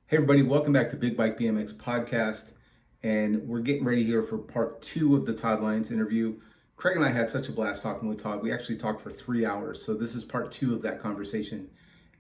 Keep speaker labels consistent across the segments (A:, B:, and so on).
A: Hey everybody, welcome back to Big Bike BMX Podcast. And we're getting ready here for part two of the Todd Lyons interview. Craig and I had such a blast talking with Todd. We actually talked for 3 hours. So this is part two of that conversation.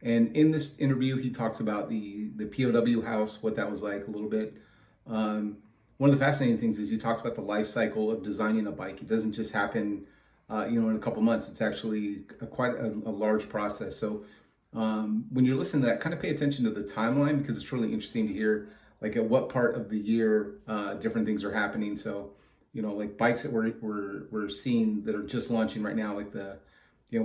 A: And in this interview, he talks about the P.O.W. house, what that was like a little bit. One of the fascinating things is he talks about the life cycle of designing a bike. It doesn't just happen, in a couple months. It's actually quite a large process. So when you're listening to that, kind of pay attention to the timeline because it's really interesting to hear like at what part of the year different things are happening. So, like bikes that we're seeing that are just launching right now, like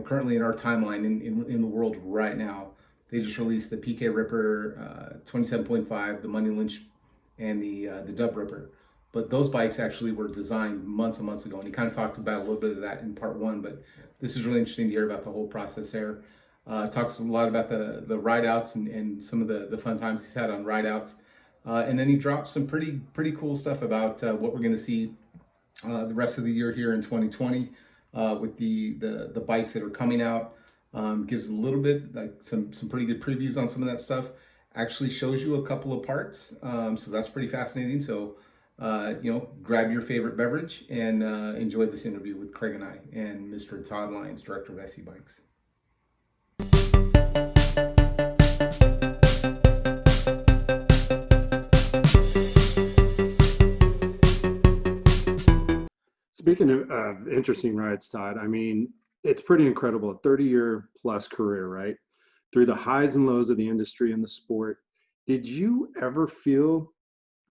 A: currently in our timeline in the world right now, they just released the PK Ripper 27.5, the Money Lynch, and the Dub Ripper. But those bikes actually were designed months and months ago, and he kind of talked about a little bit of that in part one. But this is really interesting to hear about the whole process there. Talks a lot about the ride outs and some of the fun times he's had on ride outs. And then he drops some pretty cool stuff about what we're going to see the rest of the year here in 2020 with the bikes that are coming out. Gives a little bit like some pretty good previews on some of that stuff. Actually shows you a couple of parts, so that's pretty fascinating. So grab your favorite beverage and enjoy this interview with Craig and I and Mr. Todd Lyons, director of SC Bikes.
B: Speaking of interesting rides, Todd, I mean, it's pretty incredible. A 30-year plus career, right? Through the highs and lows of the industry and the sport. Did you ever feel,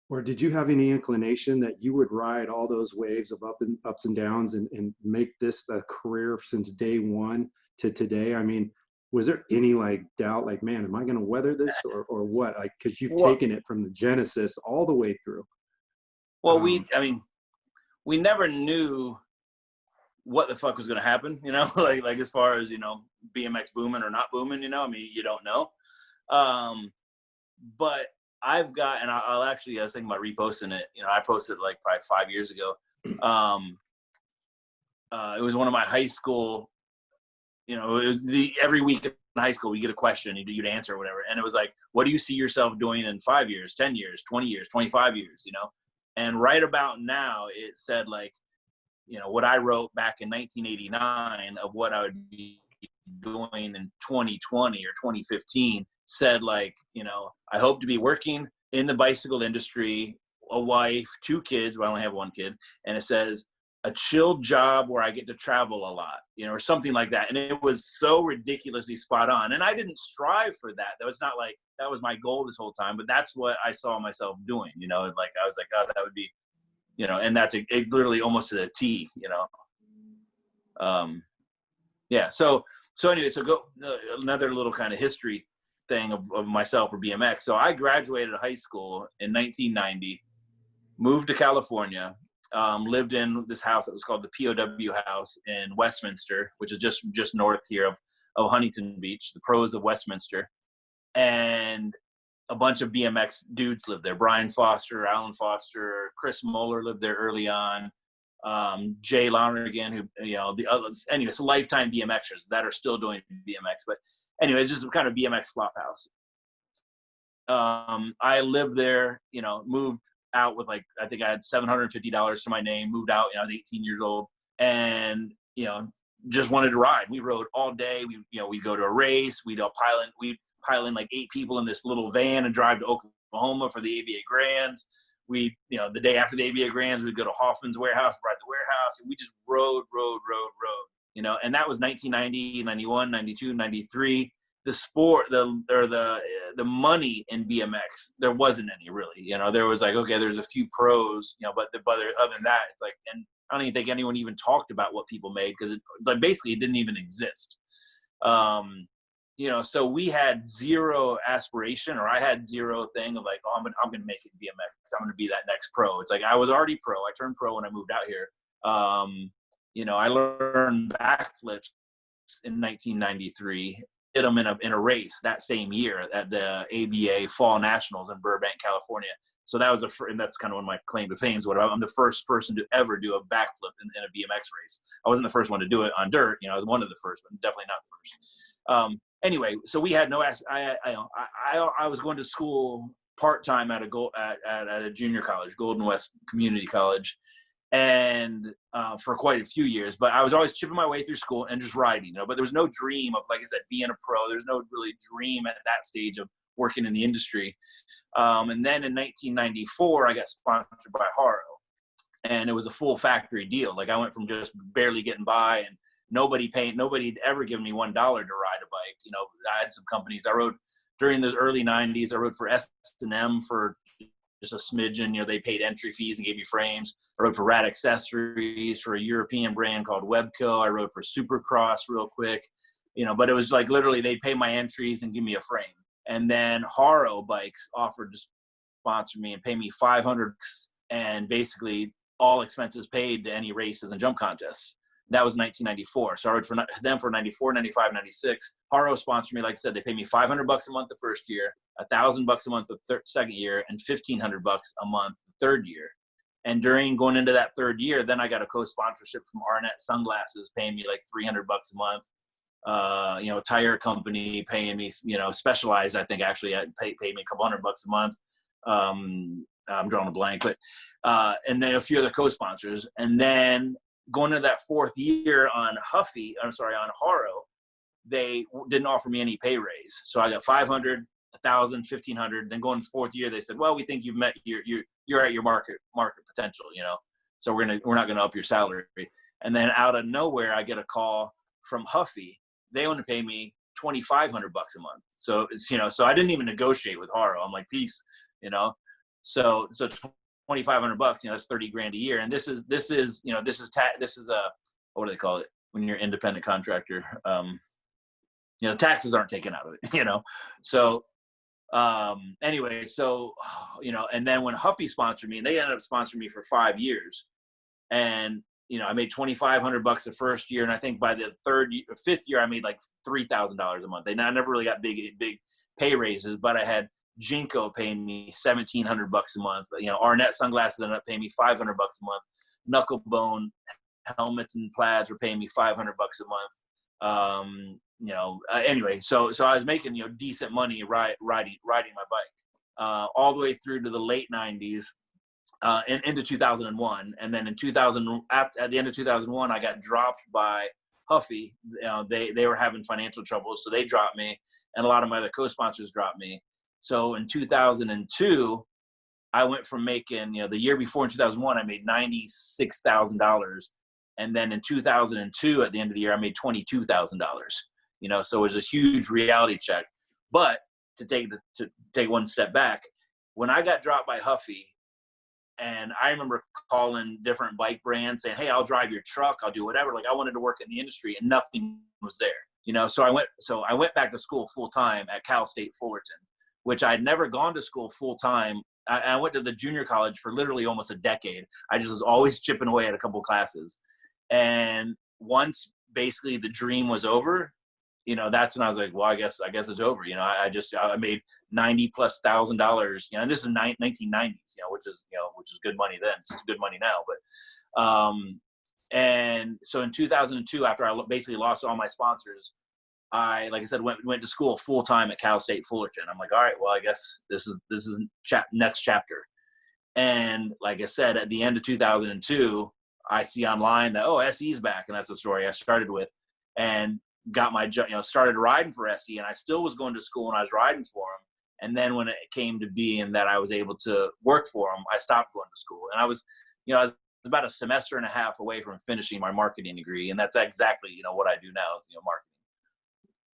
B: or did you have any inclination that you would ride all those waves of ups and downs and make this a career since day one to today? I mean, was there any like doubt, like, man, am I going to weather this or what? Like, because you've
C: Well,
B: taken it from the genesis all the way through.
C: well,
B: Um,
C: we never knew what the fuck was going to happen, like as far as, BMX booming or not booming, I mean, you don't know. But I've got, and I'll actually, I was thinking about reposting it. I posted it like probably 5 years ago. It was one of my high school, it was every week in high school, we get a question, you'd answer or whatever. And it was like, what do you see yourself doing in 5 years, 10 years, 20 years, 25 years, And right about now, it said like, what I wrote back in 1989 of what I would be doing in 2020 or 2015 said like, I hope to be working in the bicycle industry, a wife, 2 kids. Well, I only have 1 kid. And it says a chill job where I get to travel a lot, or something like that. And it was so ridiculously spot on. And I didn't strive for that. That was not like, that was my goal this whole time, but that's what I saw myself doing, like I was like, oh, that would be, and that's it literally almost to the T, yeah. So anyway, so go another little kind of history thing of myself for BMX. So I graduated high school in 1990, moved to California, lived in this house that was called the P.O.W. house in Westminster, which is just north here of Huntington Beach, the pros of Westminster. And a bunch of BMX dudes lived there. Brian Foster, Alan Foster, Chris Moeller lived there early on. Jay Lonergan, who, the others, anyway, it's lifetime BMXers that are still doing BMX. But anyway, it's just kind of BMX flop house. I lived there, moved out with like, I think I had $750 to my name, moved out, I was 18 years old and, just wanted to ride. We rode all day. We'd go to a race. We'd pile in like 8 people in this little van and drive to Oklahoma for the ABA Grands. We, the day after the ABA Grands, we'd go to Hoffman's warehouse, ride the warehouse. And we just rode, and that was 1990, 91, 92, 93. The sport, the money in BMX, there wasn't any really, there was like, okay, there's a few pros, but other than that, it's like, and I don't even think anyone even talked about what people made because basically it didn't even exist. So we had zero aspiration, or I had zero thing of like, oh, I'm going to make it in BMX. I'm going to be that next pro. It's like, I was already pro. I turned pro when I moved out here. I learned backflips in 1993, did them in a race that same year at the ABA Fall Nationals in Burbank, California. So that was and that's kind of one of my claim to fame is what I'm the first person to ever do a backflip in a BMX race. I wasn't the first one to do it on dirt. I was one of the first, but definitely not the first. Anyway, so we had no. I was going to school part-time at a junior college, Golden West Community College, and for quite a few years. But I was always chipping my way through school and just riding, you know. But there was no dream of, like I said, being a pro. There's no really dream at that stage of working in the industry. And then in 1994, I got sponsored by Haro, and it was a full factory deal. Like I went from just barely getting by, and nobody had ever given me $1 to ride a bike. You know, I had some companies. I rode during those early 90s. I rode for S&M for just a smidgen. You know, they paid entry fees and gave you frames. I rode for Rad Accessories for a European brand called Webco. I rode for Supercross real quick, you know, but it was like literally they'd pay my entries and give me a frame. And then Haro Bikes offered to sponsor me and pay me $500 and basically all expenses paid to any races and jump contests. That was 1994. So I rode for them for 94, 95, 96. Haro sponsored me. Like I said, they paid me $500 a month the first year, $1,000 a month the second year, and $1,500 a month the third year. And during going into that third year, then I got a co-sponsorship from Arnett Sunglasses, paying me like $300 a month. You know, a tire company paying me, you know, Specialized, I think actually paid me a couple $100 a month. I'm drawing a blank, but and then a few other co-sponsors. And then going into that fourth year on Haro, they didn't offer me any pay raise. So I got $500, $1,000, $1,500. Then going fourth year, they said, well, we think you've met you're at your market potential, you know, so we're not gonna up your salary. And then out of nowhere, I get a call from Huffy. They want to pay me $2,500 a month. So it's, you know, so I didn't even negotiate with Haro. I'm like, peace, you know. So $2,500, you know, that's $30,000 a year. And this is a, what do they call it when you're an independent contractor? You know, the taxes aren't taken out of it, you know. So anyway, so, you know, and then when Huffy sponsored me, and they ended up sponsoring me for 5 years, and you know, I made $2,500 the first year, and I think by the fifth year, I made like $3,000 a month. I never really got big pay raises, but I had Jinko paying me $1,700 a month. You know, Arnett Sunglasses ended up paying me $500 a month. Knucklebone helmets and plaids were paying me $500 a month. You know, anyway, so I was making, you know, decent money riding my bike all the way through to the late 90s. Into 2001, and then at the end of 2001, I got dropped by Huffy. You know, they were having financial trouble, so they dropped me, and a lot of my other co-sponsors dropped me. So in 2002, I went from making, you know, the year before in 2001, I made $96,000, and then in 2002, at the end of the year, I made $22,000. You know, so it was a huge reality check. But to take one step back, when I got dropped by Huffy. And I remember calling different bike brands saying, hey, I'll drive your truck. I'll do whatever. Like I wanted to work in the industry, and nothing was there, you know? So I went back to school full time at Cal State Fullerton, which I'd never gone to school full time. I went to the junior college for literally almost a decade. I just was always chipping away at a couple classes. And once basically the dream was over, you know, that's when I was like, well, I guess it's over. You know, I made $90,000+, you know, and this is 1990s, you know, which is good money then. It's good money now. But, and so in 2002, after I basically lost all my sponsors, I, like I said, went to school full time at Cal State Fullerton. I'm like, all right, well, I guess this is next chapter. And like I said, at the end of 2002, I see online that, SE's back. And that's the story I started with. And got my, you know, started riding for SE, and I still was going to school and I was riding for him. And then when it came to being that I was able to work for him, I stopped going to school. And I was about a semester and a half away from finishing my marketing degree. And that's exactly, you know, what I do now, you know,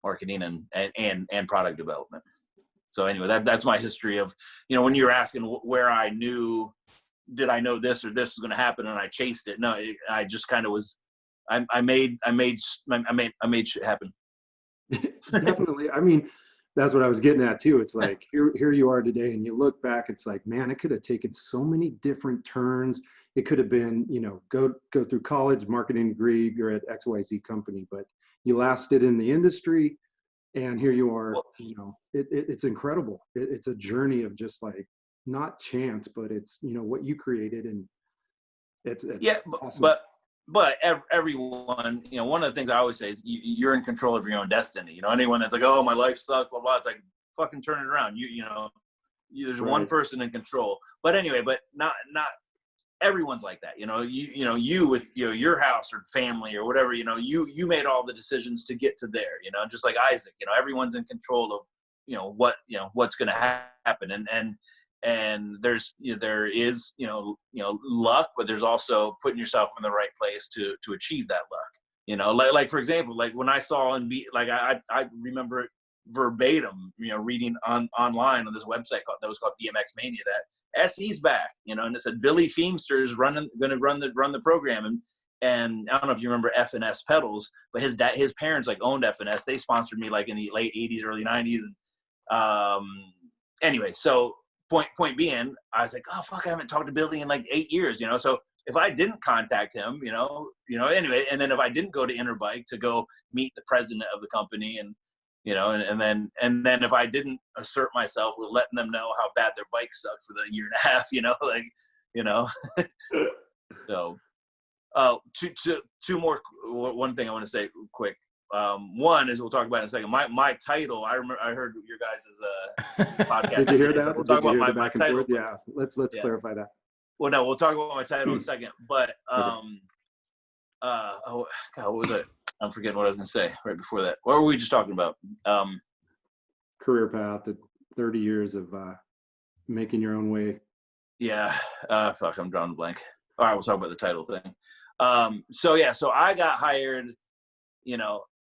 C: marketing and product development. So anyway, that's my history of, you know, when you're asking where I knew, did I know this or this was going to happen and I chased it? No, I just kind of was, I made shit happen.
B: Definitely. I mean, that's what I was getting at too. It's like, here you are today, and you look back, it's like, man, it could have taken so many different turns. It could have been, you know, go through college, marketing degree, you're at XYZ company, but you lasted in the industry, and here you are. Well, you know, it's incredible. It's a journey of just like, not chance, but it's, you know, what you created, and it's
C: yeah,
B: awesome.
C: But everyone, you know, one of the things I always say is you're in control of your own destiny. You know, anyone that's like, oh, my life sucks, blah, blah, it's like, fucking turn it around. You know, There's one person in control. But anyway, but not everyone's like that. You with your house or family or whatever. You made all the decisions to get to there. Just like Isaac. Everyone's in control of what's going to happen. And there is luck, but there's also putting yourself in the right place to achieve that luck. Like for example, like when I saw I remember it verbatim, reading online on this website that was called BMX Mania, that SE's back, and it said Billy Feemster's going to run the program, and I don't know if you remember F&S pedals, but his parents like owned F&S. They sponsored me like in the late 80s, early 90s, and anyway, so point being, I was like, oh fuck, I haven't talked to Billy in like 8 years, so if I didn't contact him, anyway, and then if I didn't go to Interbike to go meet the president of the company, and and then if I didn't assert myself with letting them know how bad their bike sucked for the year and a half, so two more. One thing I want to say quick. One is we'll talk about in a second. My title. I heard your guys' podcast.
B: Did you hear that?
C: So we'll talk about my title.
B: Yeah, let's clarify that.
C: Well, no, we'll talk about my title in a second. But
B: Okay.
C: oh God, what was it? I'm forgetting what I was going to say right before that. What were we just talking about?
B: Career path at 30 years of making your own way.
C: Yeah. Fuck, I'm drawing a blank. All right, we'll talk about the title thing. So I got hired,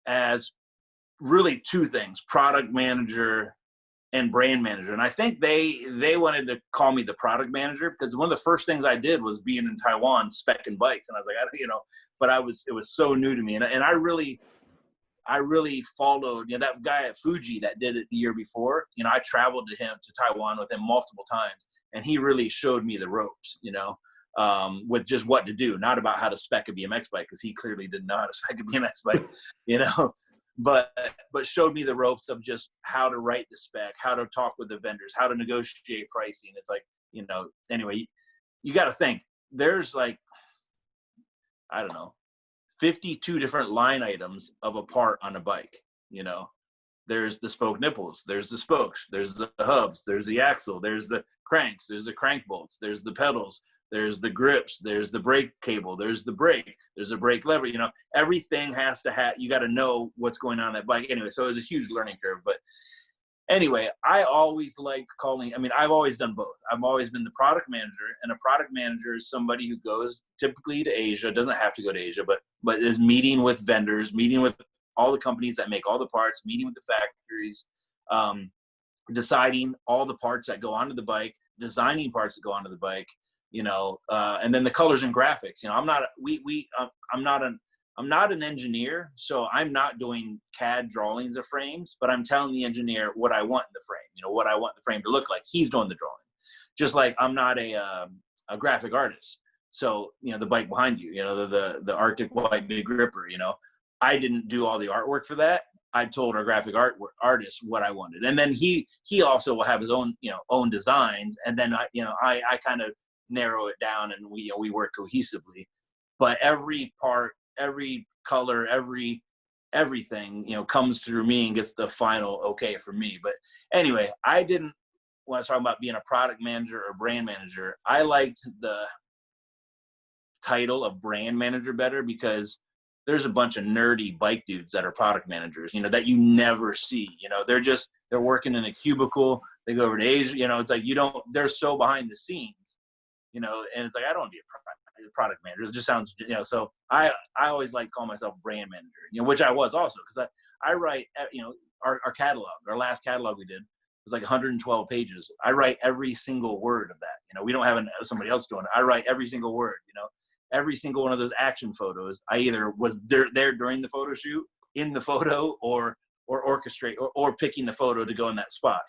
C: as really two things: product manager and brand manager. And I think they wanted to call me the product manager because one of the first things I did was being in Taiwan speccing bikes, and I was like, but it was so new to me, and I really followed that guy at Fuji that did it the year before. I traveled to Taiwan with him multiple times, and he really showed me the ropes, with just what to do, not about how to spec a BMX bike, because he clearly didn't know how to spec a BMX bike, but showed me the ropes of just how to write the spec, how to talk with the vendors, how to negotiate pricing. It's like, anyway, you got to think there's like, I don't know, 52 different line items of a part on a bike. There's the spoke nipples, there's the spokes, there's the hubs, there's the axle, there's the cranks, there's the crank bolts, there's the pedals, there's the grips, there's the brake cable, there's the brake, there's a brake lever. Everything has to have, you got to know what's going on that bike. Anyway, so it was a huge learning curve. But anyway, I always liked I've always done both. I've always been the product manager, and a product manager is somebody who goes typically to Asia, doesn't have to go to Asia, but is meeting with vendors, meeting with all the companies that make all the parts, meeting with the factories, deciding all the parts that go onto the bike, designing parts that go onto the bike, and then the colors and graphics. I'm not an engineer, so I'm not doing CAD drawings of frames, but I'm telling the engineer what I want in the frame, what I want the frame to look like. He's doing the drawing. Just like I'm not a graphic artist. So, the bike behind you, the Arctic White Big Gripper, I didn't do all the artwork for that. I told our graphic artist what I wanted. And then he also will have his own, own designs. And then I kind of narrow it down, and we work cohesively. But every part, every color, everything, comes through me and gets the final okay for me. But anyway, when I was talking about being a product manager or brand manager, I liked the title of brand manager better because there's a bunch of nerdy bike dudes that are product managers, that you never see. They're working in a cubicle. They go over to Asia, it's like they're so behind the scenes, and it's like, I don't want to be a product manager. It just sounds, so I always like call myself brand manager, which I was also, because I write, our catalog, our last catalog we did was like 112 pages. I write every single word of that. We don't have somebody else doing it. I write every single word, every single one of those action photos. I either was there during the photo shoot, in the photo, or orchestrate or picking the photo to go in that spot.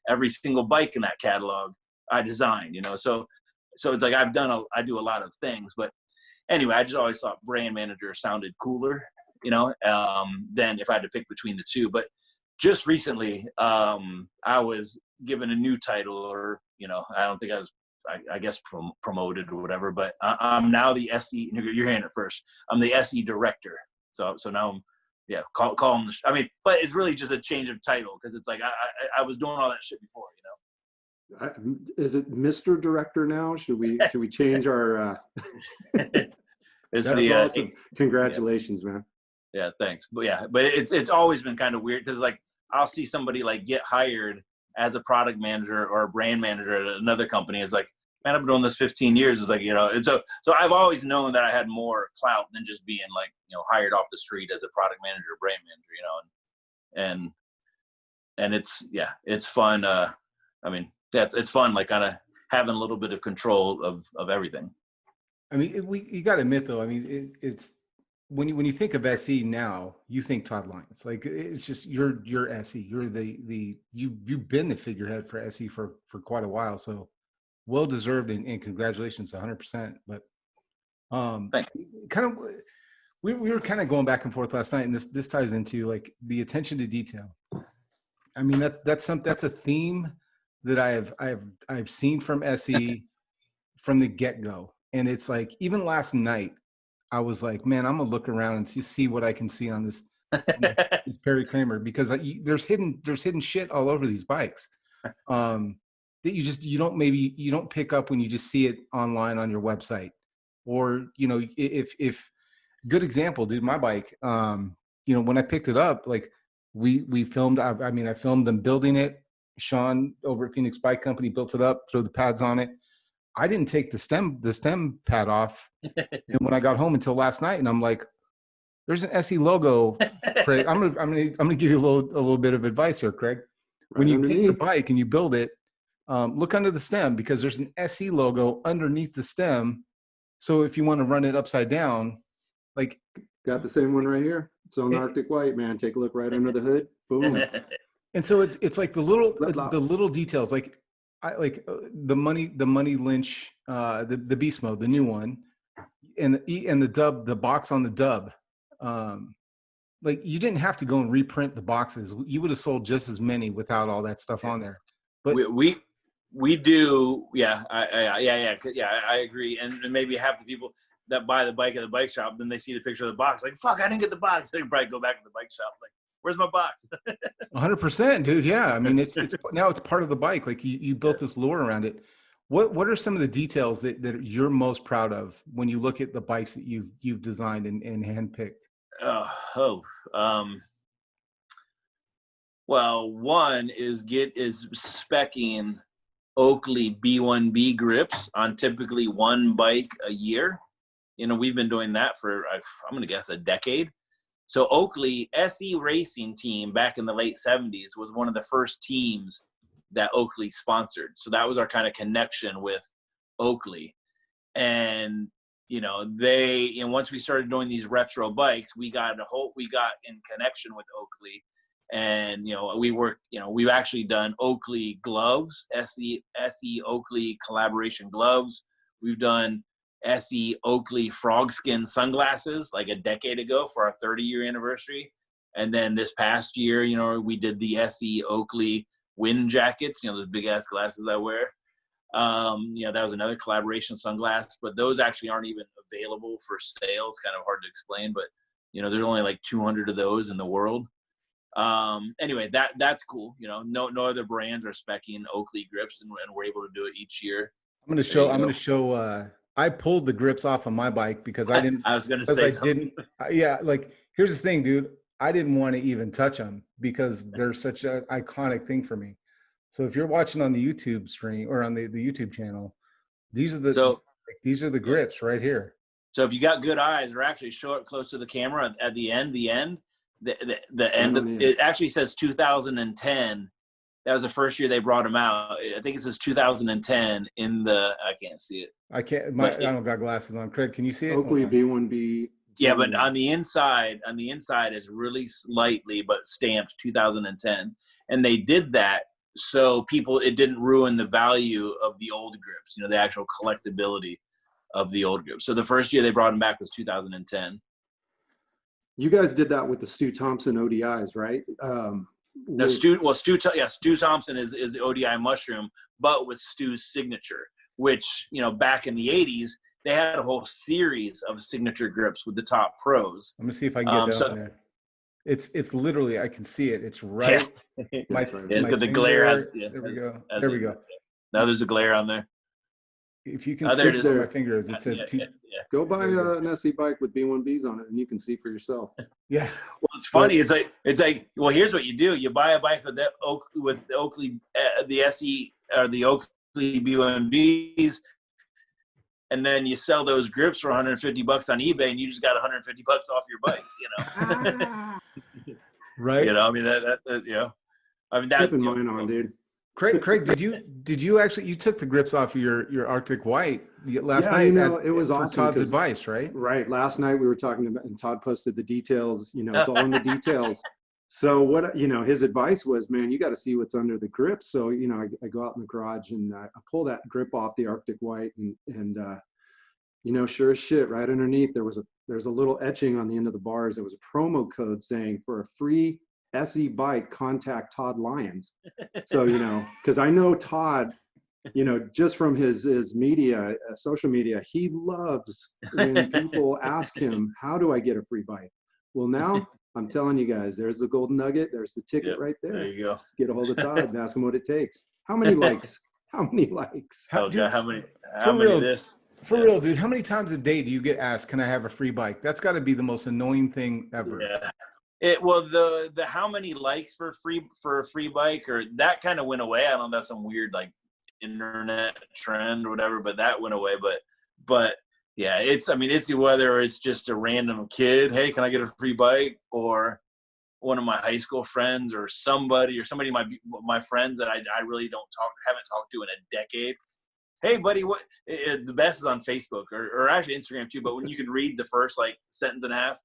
C: Every single bike in that catalog I designed. So it's like I do a lot of things. But anyway, I just always thought brand manager sounded cooler, than if I had to pick between the two. But just recently, I was given a new title, or I don't think I was. I guess promoted or whatever, but I'm now the SE. You're hearing it first. I'm the SE director. So now I'm, call him. But it's really just a change of title, because it's like I was doing all that shit before,
B: Is it Mr. Director now? Should we change our?
C: It's
B: That's
C: the
B: awesome. Congratulations, man.
C: yeah, thanks. But yeah, but it's always been kind of weird because like I'll see somebody like get hired as a product manager or a brand manager at another company. It's like, man, I've been doing this 15 years. It's like, you know, and so I've always known that I had more clout than just being like, you know, hired off the street as a product manager or brand manager, you know, and it's fun. I mean, it's fun, like kind of having a little bit of control of everything.
A: I mean, you got to admit though, I mean, it's when you think of SE now, you think Todd Lyons. Like it's just you're SE. You're you've been the figurehead for SE for quite a while. So well deserved and congratulations, 100%. But kind of we were kind of going back and forth last night, and this ties into like the attention to detail. I mean, that's a theme that I've seen from SE from the get-go. And it's like, even last night, I was like, man, I'm gonna look around and see what I can see on this Perry Kramer, because there's hidden shit all over these bikes that you don't pick up when you just see it online on your website. Or, you know, if good example, dude, my bike, you know, when I picked it up, like we filmed, I filmed them building it. Sean over at Phoenix Bike Company built it up, throw the pads on it. I didn't take the stem pad off when I got home until last night, and I'm like, "There's an SE logo." Craig, I'm gonna give you a little bit of advice here, Craig. When you take the bike and you build it, look under the stem, because there's an SE logo underneath the stem. So if you want to run it upside down, like,
B: got the same one right here. It's on Arctic White, man. Take a look right under the hood. Boom.
A: And so it's like the little details, like the money Lynch, the beast mode, the new one, and the dub, the box on the dub. Like you didn't have to go and reprint the boxes. You would have sold just as many without all that stuff on there. But
C: we do, yeah, I agree. And maybe half the people that buy the bike at the bike shop, then they see the picture of the box, like, fuck, I didn't get the box. They probably go back to the bike shop, like, where's my box?
A: 100%, dude. Yeah. I mean, it's now it's part of the bike. Like you built this lore around it. What are some of the details that you're most proud of when you look at the bikes that you've designed and handpicked?
C: Well, one is speccing Oakley B1B grips on typically one bike a year. You know, we've been doing that for, I'm going to guess, a decade. So Oakley SE Racing team back in the late 70s was one of the first teams that Oakley sponsored. So that was our kind of connection with Oakley. And, you know, once we started doing these retro bikes, we got in connection with Oakley. And, you know, we've actually done Oakley gloves, SE Oakley collaboration gloves. We've done SE Oakley frog skin sunglasses like a decade ago for our 30-year anniversary. And then this past year, you know, we did the SE Oakley wind jackets, you know, those big ass glasses I wear. You know, that was another collaboration sunglass, but those actually aren't even available for sale. It's kind of hard to explain, but, you know, there's only like 200 of those in the world. Anyway, that's cool. You know, no other brands are speccing Oakley grips, and we're able to do it each year.
A: I'm going to show, I pulled the grips off of my bike because I didn't,
C: I was going to say something.
A: Yeah. Like, here's the thing, dude. I didn't want to even touch them because they're such an iconic thing for me. So if you're watching on the YouTube stream or on the YouTube channel, these are the grips right here.
C: So if you got good eyes, or actually show it close to the camera at the end, the end of it actually says 2010. That was the first year they brought them out. I think it says 2010 I can't see it.
A: I don't got glasses on. Craig, can you see it?
B: Oakley B1B.
C: Yeah, but on the inside is really slightly but stamped 2010. And they did that so it didn't ruin the value of the old grips, you know, the actual collectability of the old grips. So the first year they brought them back was 2010.
B: You guys did that with the Stu Thompson ODIs, right?
C: No, Stu Thompson is the ODI mushroom, but with Stu's signature, which, you know, back in the 80s, they had a whole series of signature grips with the top pros.
A: I'm gonna see if I can get that on there. It's literally, I can see it. It's right.
C: Yeah. The glare has. Yeah,
A: there we go. There we go.
C: Now there's a glare on there.
A: If you can
C: Oh, there
A: see
C: it
A: where
C: is.
A: my finger is, it says
C: Yeah,
A: two.
C: yeah, yeah.
B: Go buy
A: There you go.
B: an SE bike with B1Bs on it, and you can see for yourself.
A: Yeah.
C: Well, it's funny. It's like. Well, here's what you do: you buy a bike with the Oakley, the SE or the Oakley B1Bs, and then you sell those grips for $150 on eBay, and you just got $150 off your bike. You know.
A: Right.
C: You know. I mean that. You know. I mean that.
B: Keeping mine on, dude.
A: Craig, did you actually, you took the grips off of your Arctic White last night?
B: You know, it was
A: for
B: awesome
A: Todd's advice, right?
B: Right. Last night we were talking about, and Todd posted the details. You know, it's all in the details. So what, you know, his advice was, man, you got to see what's under the grip. So, you know, I go out in the garage and I pull that grip off the Arctic White, and you know, sure as shit, right underneath there's a little etching on the end of the bars. There was a promo code saying, for a free SE bike, contact Todd Lyons. So, you know, because I know Todd, you know, just from his media, social media, he loves when people ask him, how do I get a free bike? Well, now I'm telling you guys, there's the golden nugget. There's the ticket right there.
C: There you go.
B: Let's get a hold of Todd and ask him what it takes. How many likes? How many likes?
C: Oh,
A: Dude,
C: God, how many
A: real,
C: of this?
A: For real, dude, how many times a day do you get asked, can I have a free bike? That's got to be the most annoying thing ever.
C: Yeah. Well, the how many likes for a free bike, or that kind of went away. I don't know, that's some weird like internet trend or whatever, but that went away. But yeah, it's whether it's just a random kid, hey, can I get a free bike, or one of my high school friends, or somebody my friends that I really haven't talked to in a decade. Hey, buddy, what? The best is on Facebook or actually Instagram too. But when you can read the first like sentence and a half.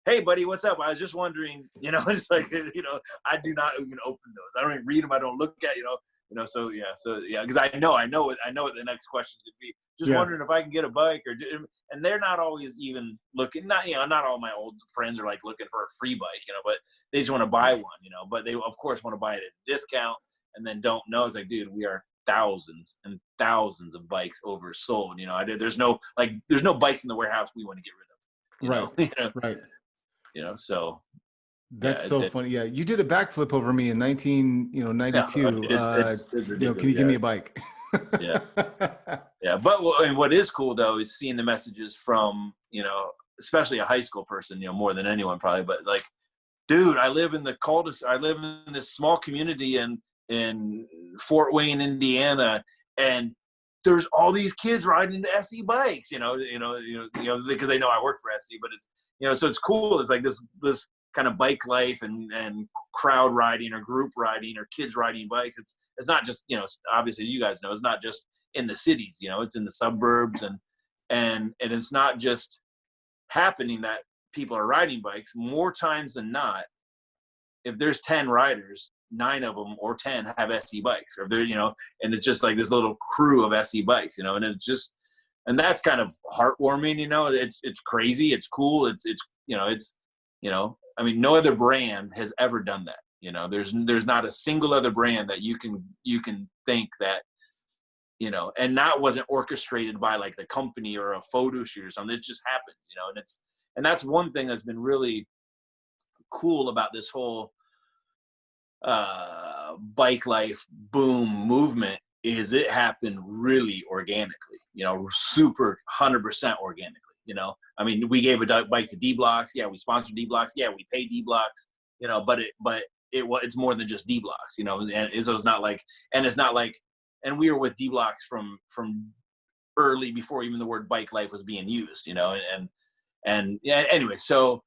C: Hey, buddy, what's up? I was just wondering, you know, it's like, you know, I do not even open those. I don't even read them. I don't look at, you know, so yeah, because I know what the next question could be. Just wondering if I can get a bike, and they're not always even looking. Not all my old friends are like looking for a free bike, you know, but they just want to buy one, you know. But they of course want to buy it at a discount, and then don't know. It's like, dude, we are thousands and thousands of bikes oversold. You know, there's no bikes in the warehouse we want to get rid of. You know? You know?
A: Right.
C: You know, so
A: that's so funny. Yeah, you did a backflip over me in 1992.
C: It's
A: you know, can you give me a bike?
C: Yeah, yeah. But what is cool though is seeing the messages from, you know, especially a high school person, you know, more than anyone probably. But like, dude, I live in this small community in Fort Wayne, Indiana, and there's all these kids riding the SE bikes, you know, because they know I work for SE, but it's, you know, so it's cool. It's like this kind of bike life and crowd riding or group riding or kids riding bikes. It's not just, you know, obviously you guys know, it's not just in the cities, you know, it's in the suburbs and it's not just happening that people are riding bikes. More times than not, if there's 10 riders, 9 of them or 10 have SE bikes, or they're, you know, and it's just like this little crew of SE bikes, you know, and it's just, and that's kind of heartwarming, you know. It's crazy, it's cool, it's you know, I mean, no other brand has ever done that, you know. There's not a single other brand that you can think that, you know, and that wasn't orchestrated by like the company or a photo shoot or something. It just happened, you know. And that's one thing that's been really cool about this whole bike life boom movement is it happened really organically, you know, super 100% organically, you know. I mean, we gave a bike to D Blocks. Yeah, we sponsored D Blocks. Yeah, we pay D Blocks, you know, but it's more than just D Blocks, you know. And so it's not like, and we were with D Blocks from early, before even the word bike life was being used, you know. And yeah, anyway, so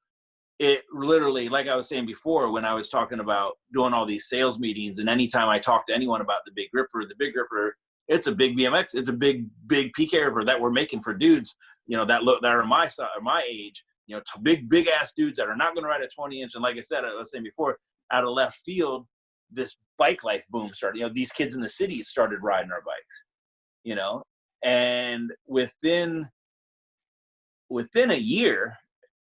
C: it literally, like I was saying before, when I was talking about doing all these sales meetings, and anytime I talk to anyone about the Big Ripper, it's a big BMX, it's a big PK Ripper that we're making for dudes, you know, that are my size, or my age, you know, big ass dudes that are not going to ride a 20-inch. And like I said, I was saying before, out of left field, this bike life boom started. You know, these kids in the cities started riding our bikes, you know, and within a year,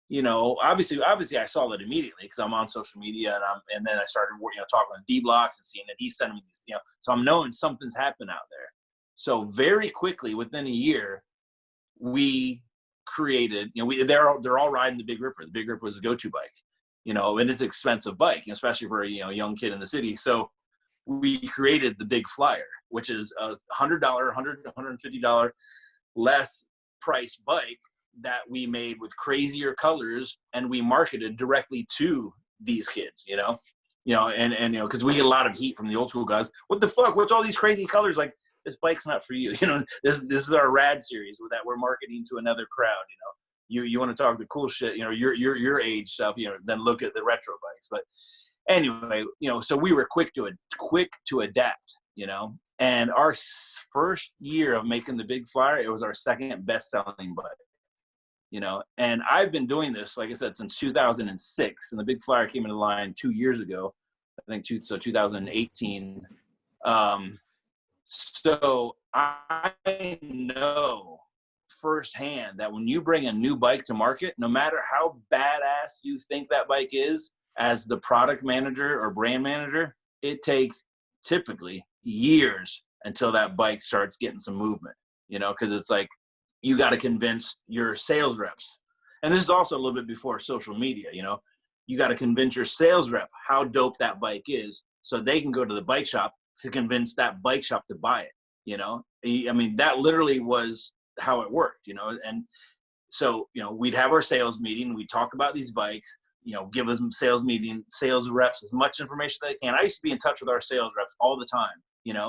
C: you know, obviously I saw it immediately because I'm on social media, and then I started, you know, talking to D Blocks and seeing that he's sending me these, you know, so I'm knowing something's happened out there. So very quickly, within a year, we created, you know, they're all riding the Big Ripper. The Big Ripper was a go-to bike, you know, and it's an expensive bike, especially for a, you know, young kid in the city. So we created the Big Flyer, which is a $150 less price bike that we made with crazier colors, and we marketed directly to these kids, and because we get a lot of heat from the old school guys. What the fuck? What's all these crazy colors? Like, this bike's not for you. This is our rad series that we're marketing to another crowd. You want to talk the cool shit, your age stuff, then look at the retro bikes. But anyway, so we were quick to adapt, and our first year of making the Big Flyer, it was our second best selling bike, and I've been doing this, like I said, since 2006, and the Big Flyer came into line 2 years ago, I think, 2018. So I know firsthand that when you bring a new bike to market, no matter how badass you think that bike is, as the product manager or brand manager, it takes typically years until that bike starts getting some movement, because it's like, you got to convince your sales reps. And this is also a little bit before social media, you got to convince your sales rep how dope that bike is, so they can go to the bike shop to convince that bike shop to buy it. I mean, that literally was how it worked, and so, we'd have our sales meeting, we'd talk about these bikes, give us sales reps as much information as they can. I used to be in touch with our sales reps all the time,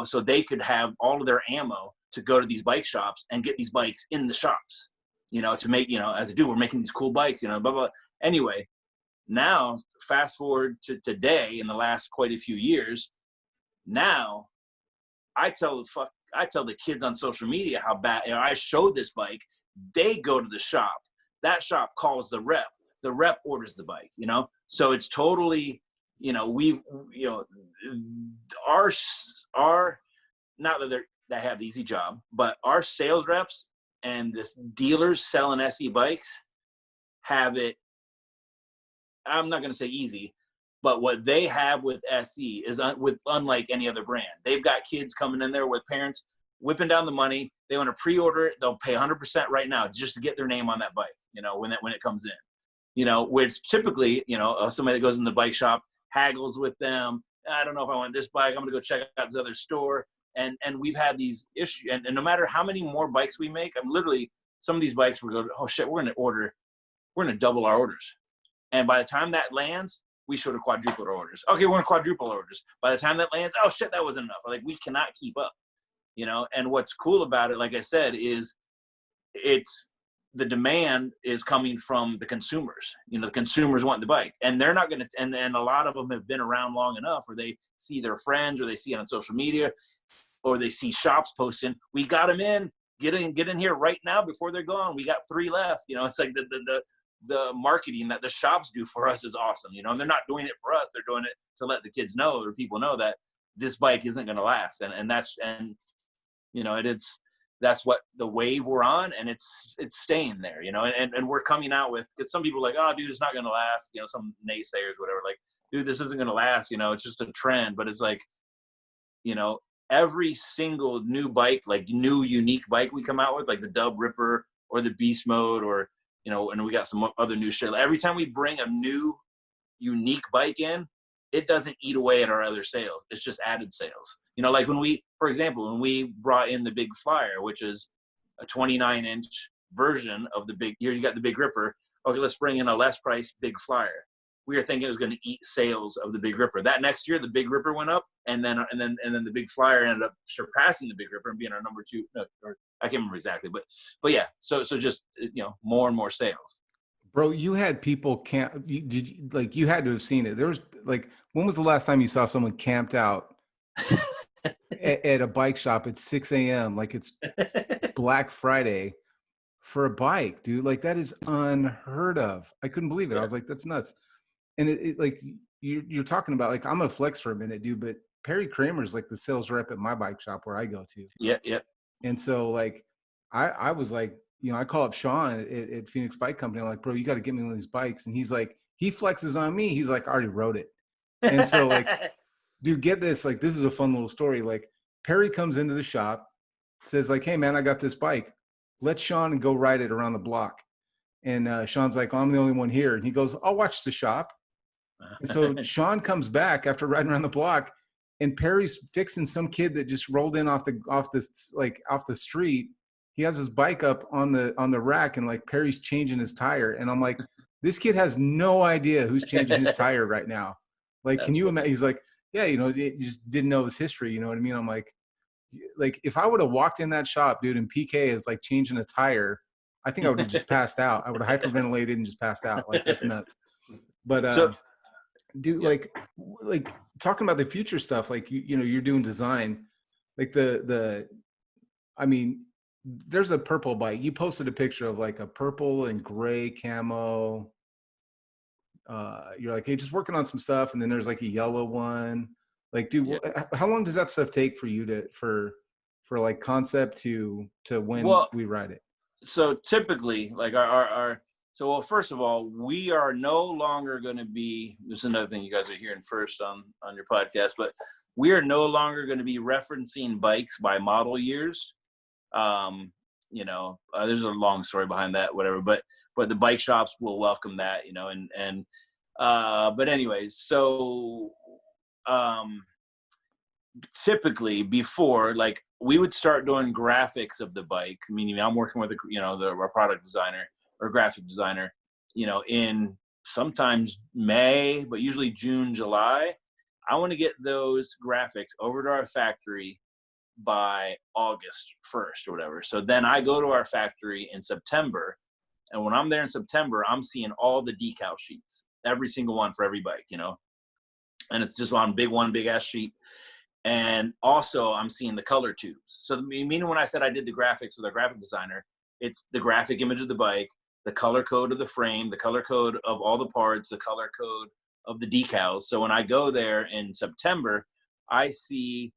C: so they could have all of their ammo to go to these bike shops and get these bikes in the shops, to make, as a dude, we're making these cool bikes, blah, blah. Anyway, now fast forward to today, in the last quite a few years, now I tell the kids on social media how bad, I showed this bike, they go to the shop, that shop calls the rep orders the bike, so it's totally, we've, our, not that they have the easy job, but our sales reps and the dealers selling SE bikes have it, I'm not going to say easy, but what they have with SE is unlike any other brand. They've got kids coming in there with parents whipping down the money. They want to pre-order it. They'll pay 100% right now just to get their name on that bike, when it comes in, which typically, somebody that goes in the bike shop haggles with them. I don't know if I want this bike. I'm going to go check out this other store. And we've had these issues. And no matter how many more bikes we make, I'm literally, some of these bikes we're going, oh shit, we're going to double our orders. And by the time that lands, we should have quadrupled our orders. Okay, we're going to quadruple orders. By the time that lands, oh shit, that wasn't enough. Like, we cannot keep up, and what's cool about it, like I said, is it's, the demand is coming from the consumers. The consumers want the bike, and they're not going to, and a lot of them have been around long enough, or they see their friends, or they see it on social media, or they see shops posting, we got them in, get in here right now before they're gone. We got 3 left. It's like the marketing that the shops do for us is awesome, and they're not doing it for us. They're doing it to let the kids know, or people know, that this bike isn't going to last. That's what the wave we're on, and it's staying there, and we're coming out with, because some people are like, oh dude, it's not going to last, some naysayers, whatever, like, dude, this isn't going to last, it's just a trend. But it's like, every single new bike, like new unique bike we come out with, like the Dub Ripper or the Beast Mode, or, and we got some other new shit. Every time we bring a new unique bike in, it doesn't eat away at our other sales. It's just added sales. Like for example, when we brought in the Big Flyer, which is a 29-inch version of the big, here you got the Big Ripper. Okay, let's bring in a less priced Big Flyer. We were thinking it was going to eat sales of the Big Ripper. That next year, the Big Ripper went up, and then the Big Flyer ended up surpassing the Big Ripper and being our number 2. No, or I can't remember exactly, but yeah. So just more and more sales.
A: Bro, you had people camp. You had to have seen it. There was, like, when was the last time you saw someone camped out at a bike shop at 6 a.m. like it's Black Friday for a bike, dude? Like, that is unheard of. I couldn't believe it. I was like, that's nuts. And it like, you're talking about, like, I'm gonna flex for a minute, dude, but Perry Kramer's like the sales rep at my bike shop where I go to.
C: Yeah.
A: And so, like, I was like, I call up Sean at Phoenix Bike Company. I'm like, bro, you got to get me one of these bikes. And he's like, he flexes on me. He's like, I already wrote it. And so, like, dude, get this. Like, this is a fun little story. Like, Perry comes into the shop, says, like, hey, man, I got this bike. Let Sean go ride it around the block. And Sean's like, oh, I'm the only one here. And he goes, I'll watch the shop. And so Sean comes back after riding around the block, and Perry's fixing some kid that just rolled in off the street. He has his bike up on the rack, and like Perry's changing his tire, and I'm like, this kid has no idea who's changing his tire right now. Like, can you imagine? He's like, yeah, he just didn't know his history. You know what I mean? I'm like if I would have walked in that shop, dude, and PK is like changing a tire, I think I would have just passed out. I would have hyperventilated and just passed out. Like, that's nuts. But dude, like talking about the future stuff, like you're doing design, like I mean, there's a purple bike. You posted a picture of like a purple and gray camo. You're like, hey, just working on some stuff, and then there's like a yellow one. Like, dude, how long does that stuff take for you for like concept to when we ride it?
C: So typically, like well, first of all, we are no longer going to be, this is another thing you guys are hearing first on your podcast, but we are no longer going to be referencing bikes by model years. There's a long story behind that, whatever, but the bike shops will welcome that, but anyways, so, typically before, like, we would start doing graphics of the bike, meaning I'm working with our product designer or graphic designer, in sometimes May, but usually June, July. I want to get those graphics over to our factory by August 1st or whatever. So then I go to our factory in September, and when I'm there in September, I'm seeing all the decal sheets, every single one for every bike, and it's just on one big ass sheet. And also I'm seeing the color tubes. So meaning when I said I did the graphics with a graphic designer, it's the graphic image of the bike, the color code of the frame, the color code of all the parts, the color code of the decals. So when I go there in September, I see,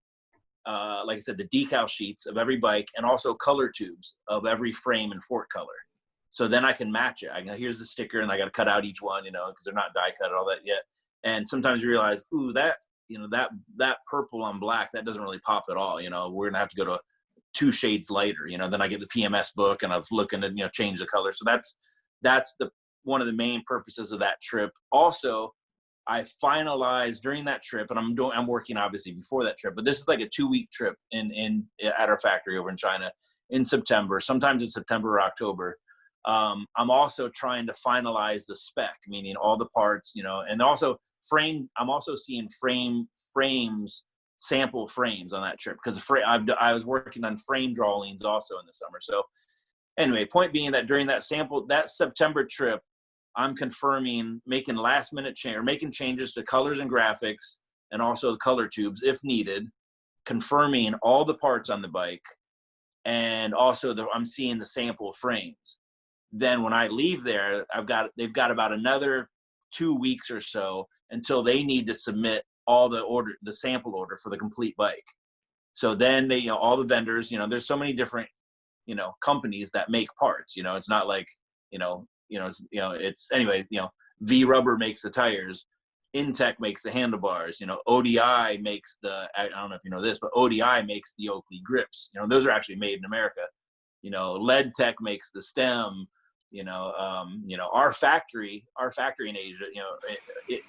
C: like I said, the decal sheets of every bike, and also color tubes of every frame and fork color. So then I can match it. Here's the sticker, and I got to cut out each one, because they're not die cut and all that yet. And sometimes you realize, ooh, that purple on black, that doesn't really pop at all. We're gonna have to go to 2 shades lighter. Then I get the PMS book, and I'm looking to change the color. So that's one of the main purposes of that trip. Also, I finalized during that trip, and I'm working obviously before that trip, but this is like a 2-week trip at our factory over in China in September. Sometimes it's September or October. I'm also trying to finalize the spec, meaning all the parts, and also I'm also seeing sample frames on that trip, because I was working on frame drawings also in the summer. So anyway, point being that during that September trip, I'm confirming, making last minute making changes to colors and graphics, and also the color tubes if needed, confirming all the parts on the bike, and also I'm seeing the sample frames. Then when I leave there, they've got about another 2 weeks or so until they need to submit all the sample order for the complete bike. So then they, all the vendors, there's so many different, companies that make parts. It's not like, it's anyway. V Rubber makes the tires, Intech makes the handlebars. ODI makes I don't know if you know this, but ODI makes the Oakley grips. Those are actually made in America. Lead Tech makes the stem. Our factory in Asia,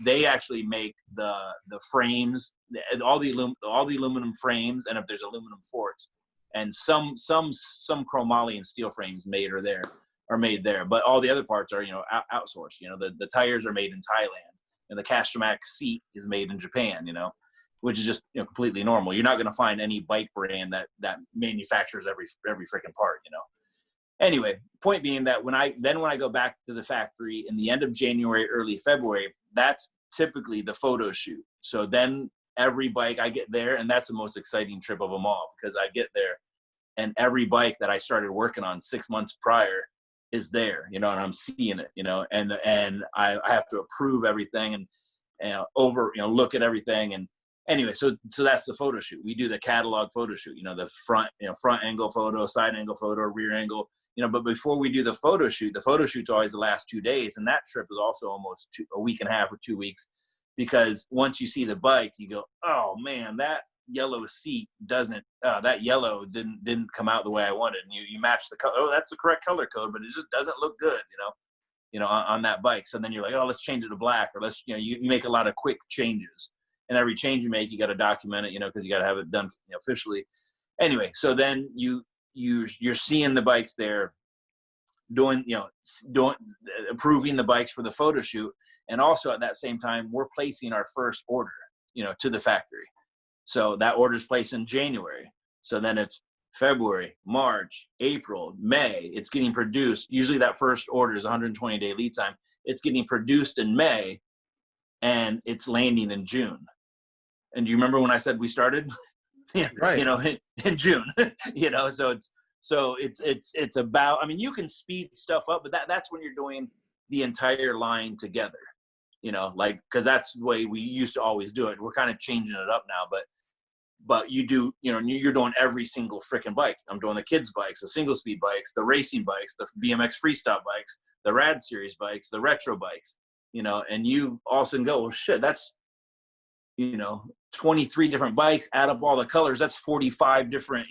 C: they actually make the frames, all the aluminum frames, and if there's aluminum forks, and some chromoly and steel frames are made there, but all the other parts are outsourced. The tires are made in Thailand, and the Castramac seat is made in Japan. Which is just completely normal. You're not going to find any bike brand that manufactures every freaking part. Anyway, point being that when I go back to the factory in the end of January, early February, that's typically the photo shoot. So then every bike I get there, and that's the most exciting trip of them all, because I get there and every bike that I started working on 6 months prior is there, and I'm seeing it, and I have to approve everything and look at everything. And anyway, so that's the photo shoot. We do the catalog photo shoot, the front angle photo, side angle photo, rear angle, but before we do the photo shoot's always the last 2 days. And that trip is also almost a week and a half or 2 weeks, because once you see the bike, you go, oh man, that yellow seat that yellow didn't come out the way I wanted. And you match the color. Oh, that's the correct color code, but it just doesn't look good, on that bike. So then you're like, oh, let's change it to black, or let's, you make a lot of quick changes. and every change you make, you got to document it, because you got to have it done officially. Anyway, so then you're seeing the bikes there, doing approving the bikes for the photo shoot, and also at that same time we're placing our first order, to the factory. So that order is placed in January. So then it's February, March, April, May. It's getting produced. Usually that first order is 120-day lead time. It's getting produced in May, and it's landing in June. And do you remember when I said we started?
A: Right.
C: In June. So it's about. I mean, you can speed stuff up, but that's when you're doing the entire line together. Because that's the way we used to always do it. We're kind of changing it up now, but you do, you're doing every single freaking bike. I'm doing the kids' bikes, the single speed bikes, the racing bikes, the BMX freestyle bikes, the Rad Series bikes, the retro bikes, and you all of a sudden go, well, shit, that's, 23 different bikes, add up all the colors. That's 45 different,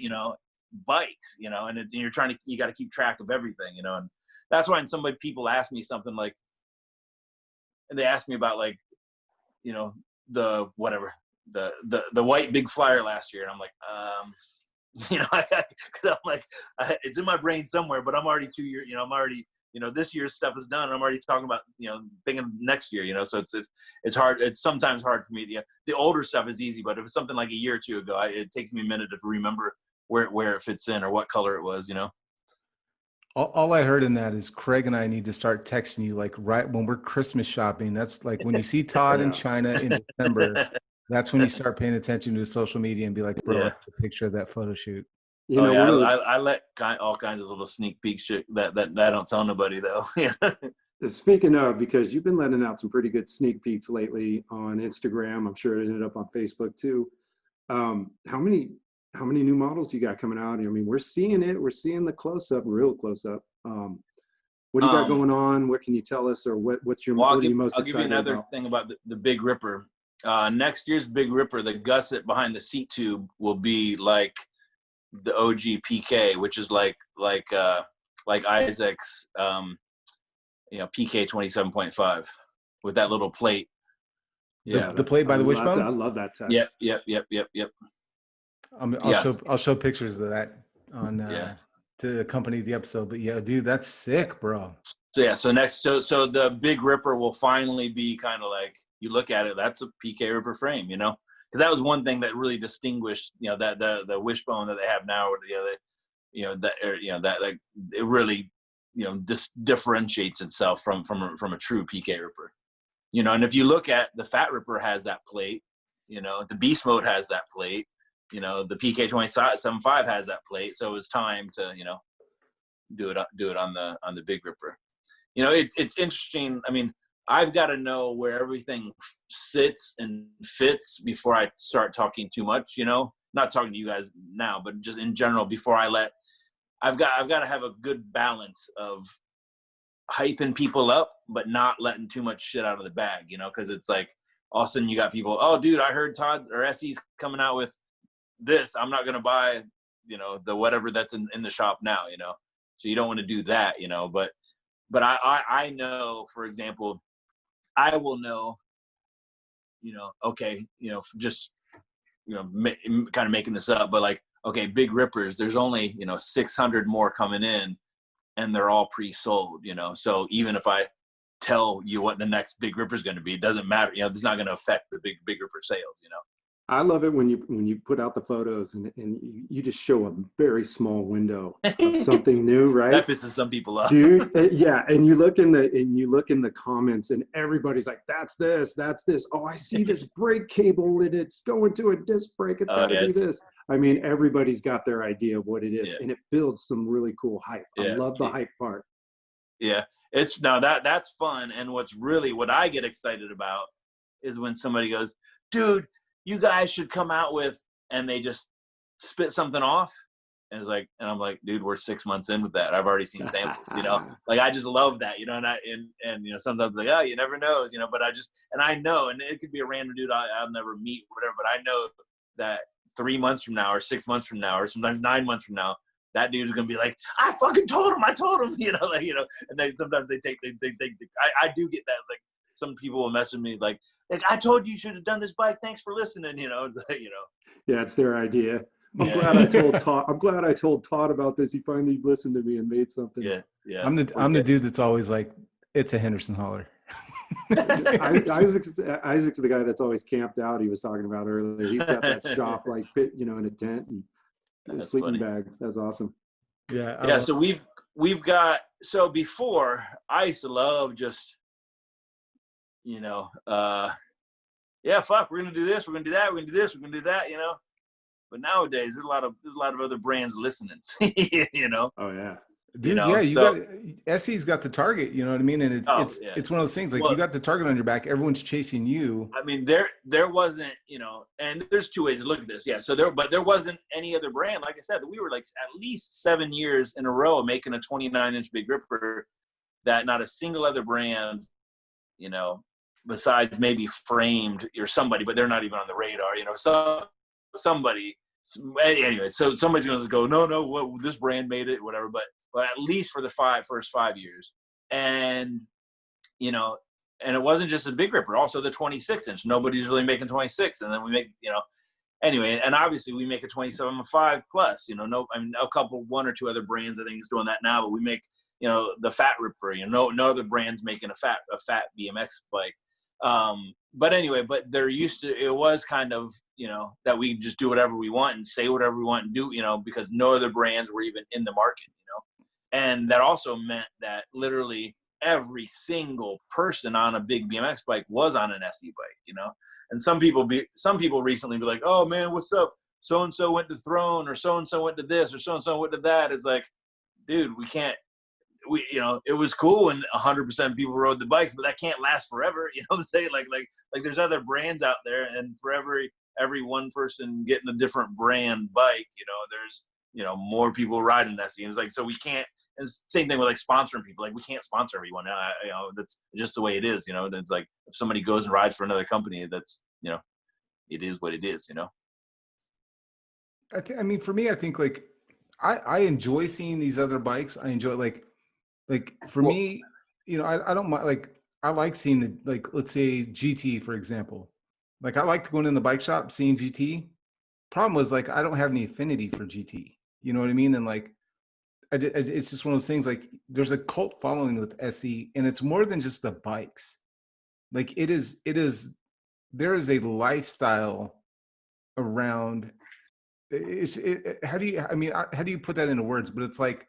C: bikes, and you got to keep track of everything, and that's why when people ask me something like, and they ask me about the whatever, the white big flyer last year, and I'm like, because I'm like, it's in my brain somewhere, but I'm already 2 years, I'm already, this year's stuff is done. I'm already talking about, thinking next year, so it's hard. It's sometimes hard for me to, the older stuff is easy, but if it's something like a year or two ago, it takes me a minute to remember where it fits in or what color it was,
A: All I heard in that is Craig and I need to start texting you like right when we're Christmas shopping. That's like when you see Todd in China in December, that's when you start paying attention to social media and be like, bro,
C: Yeah.
A: a picture of that photo shoot.
C: I let all kinds of little sneak peeks shit that I don't tell nobody though. Yeah.
B: Speaking of, because you've been letting out some pretty good sneak peeks lately on Instagram. I'm sure it ended up on Facebook too. How many new models you got coming out? I mean, we're seeing it. We're seeing the close-up, real close-up. What do you got going on? What can you tell us, or what's your
C: I'll
B: most
C: give you
B: excited
C: another
B: about?
C: thing about the Big Ripper. Next year's Big Ripper, the gusset behind the seat tube will be like the OG PK, which is like Isaac's PK 27.5 with that little plate. Yeah,
A: the plate by the wishbone.
B: I love that test.
C: Yep.
A: I'll show pictures of that on to accompany the episode. But yeah, dude, that's sick, bro.
C: So next, so the Big Ripper will finally be kind of like, you look at it, that's a PK Ripper frame, because that was one thing that really distinguished, that the wishbone that they have now, or that like it really, differentiates itself from a true PK Ripper, and if you look at the Fat Ripper has that plate, the Beast Mode has that plate, the PK 27.5 has that plate, so it was time to, do it on the Big Ripper. It's interesting. I mean, I've got to know where everything sits and fits before I start talking too much, not talking to you guys now, but just in general, before I've got to have a good balance of hyping people up, but not letting too much shit out of the bag, because it's like, all of a sudden you got people, oh dude, I heard Todd or SE's coming out with this. I'm not going to buy, the whatever that's in the shop now, so you don't want to do that, but I know, for example, I will know, okay, just, kind of making this up, but like, okay, Big Rippers, there's only, 600 more coming in, and they're all pre-sold, so even if I tell you what the next Big Ripper is going to be, it doesn't matter, it's not going to affect the Big Ripper sales,
B: I love it when you put out the photos and you just show a very small window of something new, right?
C: That pisses some people off,
B: dude. Yeah, and you look in the comments, and everybody's like, "That's this. Oh, I see this brake cable, and it's going to a disc brake. It's got to be this." I mean, everybody's got their idea of what it is, and it builds some really cool hype. I love the hype part.
C: Yeah, it's that's fun, and what I get excited about is when somebody goes, "Dude, you guys should come out with," and they just spit something off, and it's like, and I'm like, dude, we're 6 months in with that. I've already seen samples, like I just love that, and sometimes like, oh, you never know, but I know, and it could be a random dude I'll never meet, whatever, but I know that 3 months from now, or 6 months from now, or sometimes 9 months from now, that dude's gonna be like, I fucking told him, and then sometimes they take, I do get that, like, some people will message me like I told you should have done this bike. Thanks for listening.
B: Yeah, it's their idea. I'm
C: Yeah.
B: glad I told Todd. I'm glad I told Todd about this. He finally listened to me and made something.
C: Yeah. Yeah.
A: I'm the dude that's always like, it's a Henderson hauler.
B: Isaac's the guy that's always camped out. He was talking about earlier. He's got that shop like pit, in a tent and a
C: That's
B: sleeping
C: funny.
B: bag. That's awesome.
A: Yeah.
C: Yeah. So we've got, so before I used to love just, yeah, fuck, we're going to do this. We're going to do that. We're going to do this. We're going to do that, but nowadays there's a lot of other brands listening,
B: Oh yeah.
A: Dude, yeah, got SE's got the target, you know what I mean? And it's one of those things, like, you got the target on your back, everyone's chasing you.
C: I mean, there wasn't, and there's two ways to look at this. Yeah. So there wasn't any other brand. Like I said, we were like at least 7 years in a row making a 29-inch Big Ripper that not a single other brand, besides maybe Framed or somebody, but they're not even on the radar, somebody, anyway, so somebody's going to go, no, well, this brand made it, whatever, but at least for the first 5 years. And, and it wasn't just a Big Ripper, also the 26-inch. Nobody's really making 26. And then we make, anyway, and obviously we make a 27.5 plus, one or two other brands I think is doing that now, but we make, the Fat Ripper, no other brand's making a fat BMX bike. But anyway, but it was kind of, that we just do whatever we want and say whatever we want and do, because no other brands were even in the market, and that also meant that literally every single person on a big BMX bike was on an SE bike, and some people recently be like, oh man, what's up? So-and-so went to Throne, or so-and-so went to this, or so-and-so went to that. It's like, dude, it was cool when 100% of people rode the bikes, but that can't last forever. You know what I'm saying? Like there's other brands out there, and for every one person getting a different brand bike, there's, more people riding that scene. It's like, so we can't, and same thing with like sponsoring people. Like we can't sponsor everyone. That's just the way it is, It's like if somebody goes and rides for another company, that's, it is what it is,
A: I mean, for me, I think like, I enjoy seeing these other bikes. I enjoy for me, I don't mind, like, I like seeing let's say GT, for example. Like, I like going in the bike shop, seeing GT. Problem was, like, I don't have any affinity for GT. You know what I mean? And like, it's just one of those things, like, there's a cult following with SE, and it's more than just the bikes. Like, there is a lifestyle around how do you put that into words? But it's like,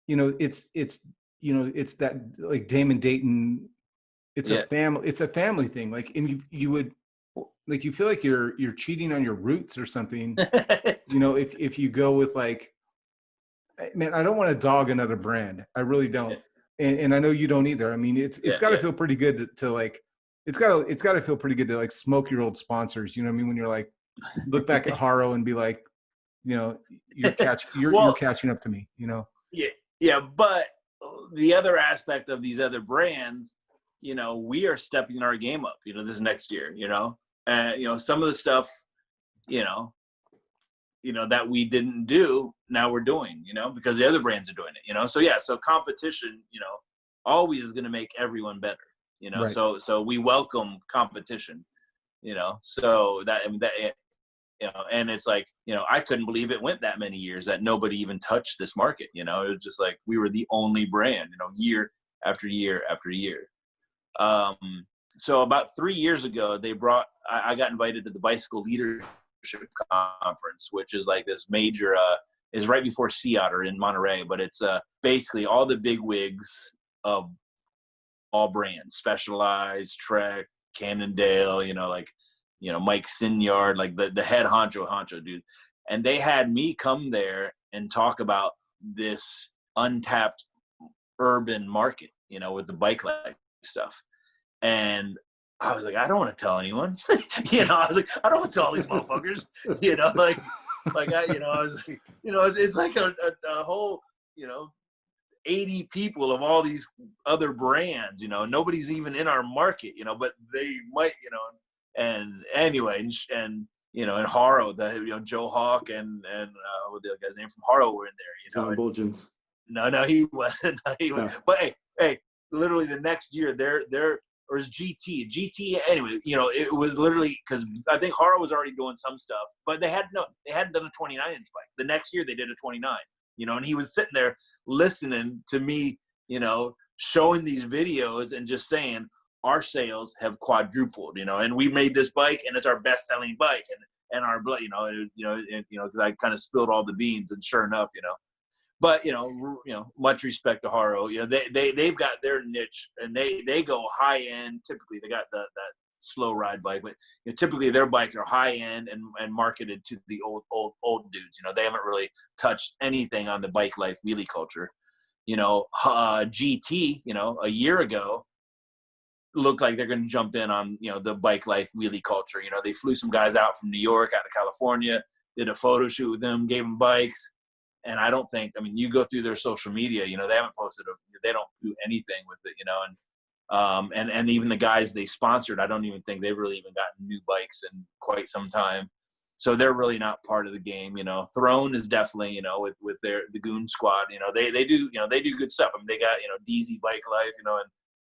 A: it's that, like, Damon Dayton, it's a family thing. Like, and you would, like, you feel like you're cheating on your roots or something, if you go with, like, man, I don't want to dog another brand. I really don't. And I know you don't either. I mean, it's got to feel pretty good to like, it's got to feel pretty good to, like, smoke your old sponsors. You know what I mean? When you're like, look back at Haro and be like, you're catching up to me,
C: Yeah. But the other aspect of these other brands, we are stepping our game up, this next year, some of the stuff, that we didn't do, now we're doing, because the other brands are doing it, so competition, always is going to make everyone better,
A: Right.
C: So we welcome competition, so that, and it's like, I couldn't believe it went that many years that nobody even touched this market, it was just like, we were the only brand, year after year after year. So about 3 years ago, I got invited to the Bicycle Leadership Conference, which is like this major, is right before Sea Otter in Monterey, but it's basically all the big wigs of all brands, Specialized, Trek, Cannondale, Mike Sinyard, like the head honcho dude. And they had me come there and talk about this untapped urban market, with the bike life stuff. And I was like, I don't want to tell anyone, I was like, I don't want to tell all these motherfuckers, I was like, it's like a whole, 80 people of all these other brands, nobody's even in our market, but they might, and anyway, and and Haro, Joe Hawk and what the other guy's name from Haro were in there,
B: John Bulgins.
C: No, he wasn't. But hey, literally the next year, they're or is GT anyway, you know, it was literally because I think Haro was already doing some stuff, but they hadn't done a 29-inch bike. The next year they did a 29, you know, and he was sitting there listening to me, you know, showing these videos and just saying our sales have quadrupled, you know, and we made this bike and it's our best selling bike, and our, because I kind of spilled all the beans, and sure enough, you know. But you know, much respect to Haro. You know, they've got their niche, and they go high end. Typically, they got that slow ride bike, but you know, typically their bikes are high end and marketed to the old dudes. You know, they haven't really touched anything on the bike life wheelie culture. You know, GT, you know, a year ago looked like they're going to jump in on, you know, the bike life wheelie culture. You know, they flew some guys out from New York, out to California, did a photo shoot with them, gave them bikes. And I don't think, I mean, you go through their social media, you know, they haven't posted, they don't do anything with it, you know, and even the guys they sponsored, I don't even think they've really even gotten new bikes in quite some time. So they're really not part of the game, you know. Throne is definitely, you know, with the Goon Squad, you know, they do, you know, they do good stuff. I mean, they got, you know, DZ Bike Life, you know,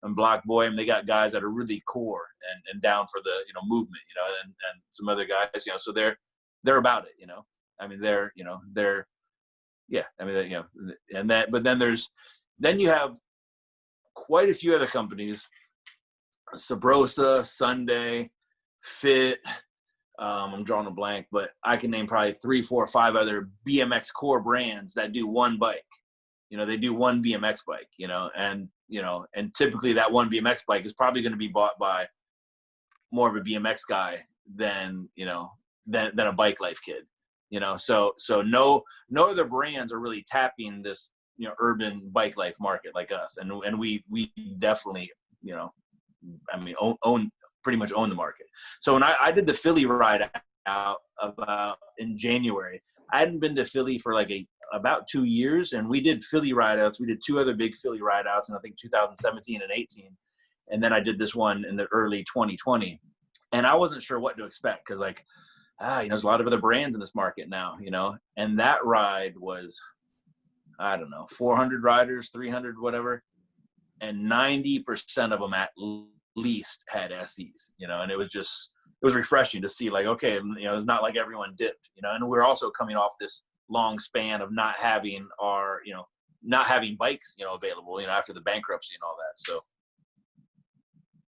C: and Block Boy, and they got guys that are really core and down for the, you know, movement, you know, and some other guys, you know, so they're about it, you know. I mean, yeah, I mean, you know, and that, but then you have quite a few other companies, Sabrosa, Sunday, Fit, I'm drawing a blank, but I can name probably 3, 4, 5 other BMX core brands that do one bike. You know, they do one BMX bike, you know, and typically that one BMX bike is probably going to be bought by more of a BMX guy than, you know, than a bike life kid. You know, so no other brands are really tapping this, you know, urban bike life market like us, and we definitely, you know, I mean, pretty much own the market. So when I did the Philly ride out about in January, I hadn't been to Philly for like about 2 years, and we did Philly ride outs. We did 2 other big Philly ride outs in I think 2017 and 18, and then I did this one in the early 2020, and I wasn't sure what to expect because like. You know, there's a lot of other brands in this market now, you know, and that ride was, I don't know, 400 riders, 300, whatever. And 90% of them at least had SEs, you know, and it was refreshing to see like, okay, you know, it's not like everyone dipped, you know, and we're also coming off this long span of not having bikes, you know, available, you know, after the bankruptcy and all that. So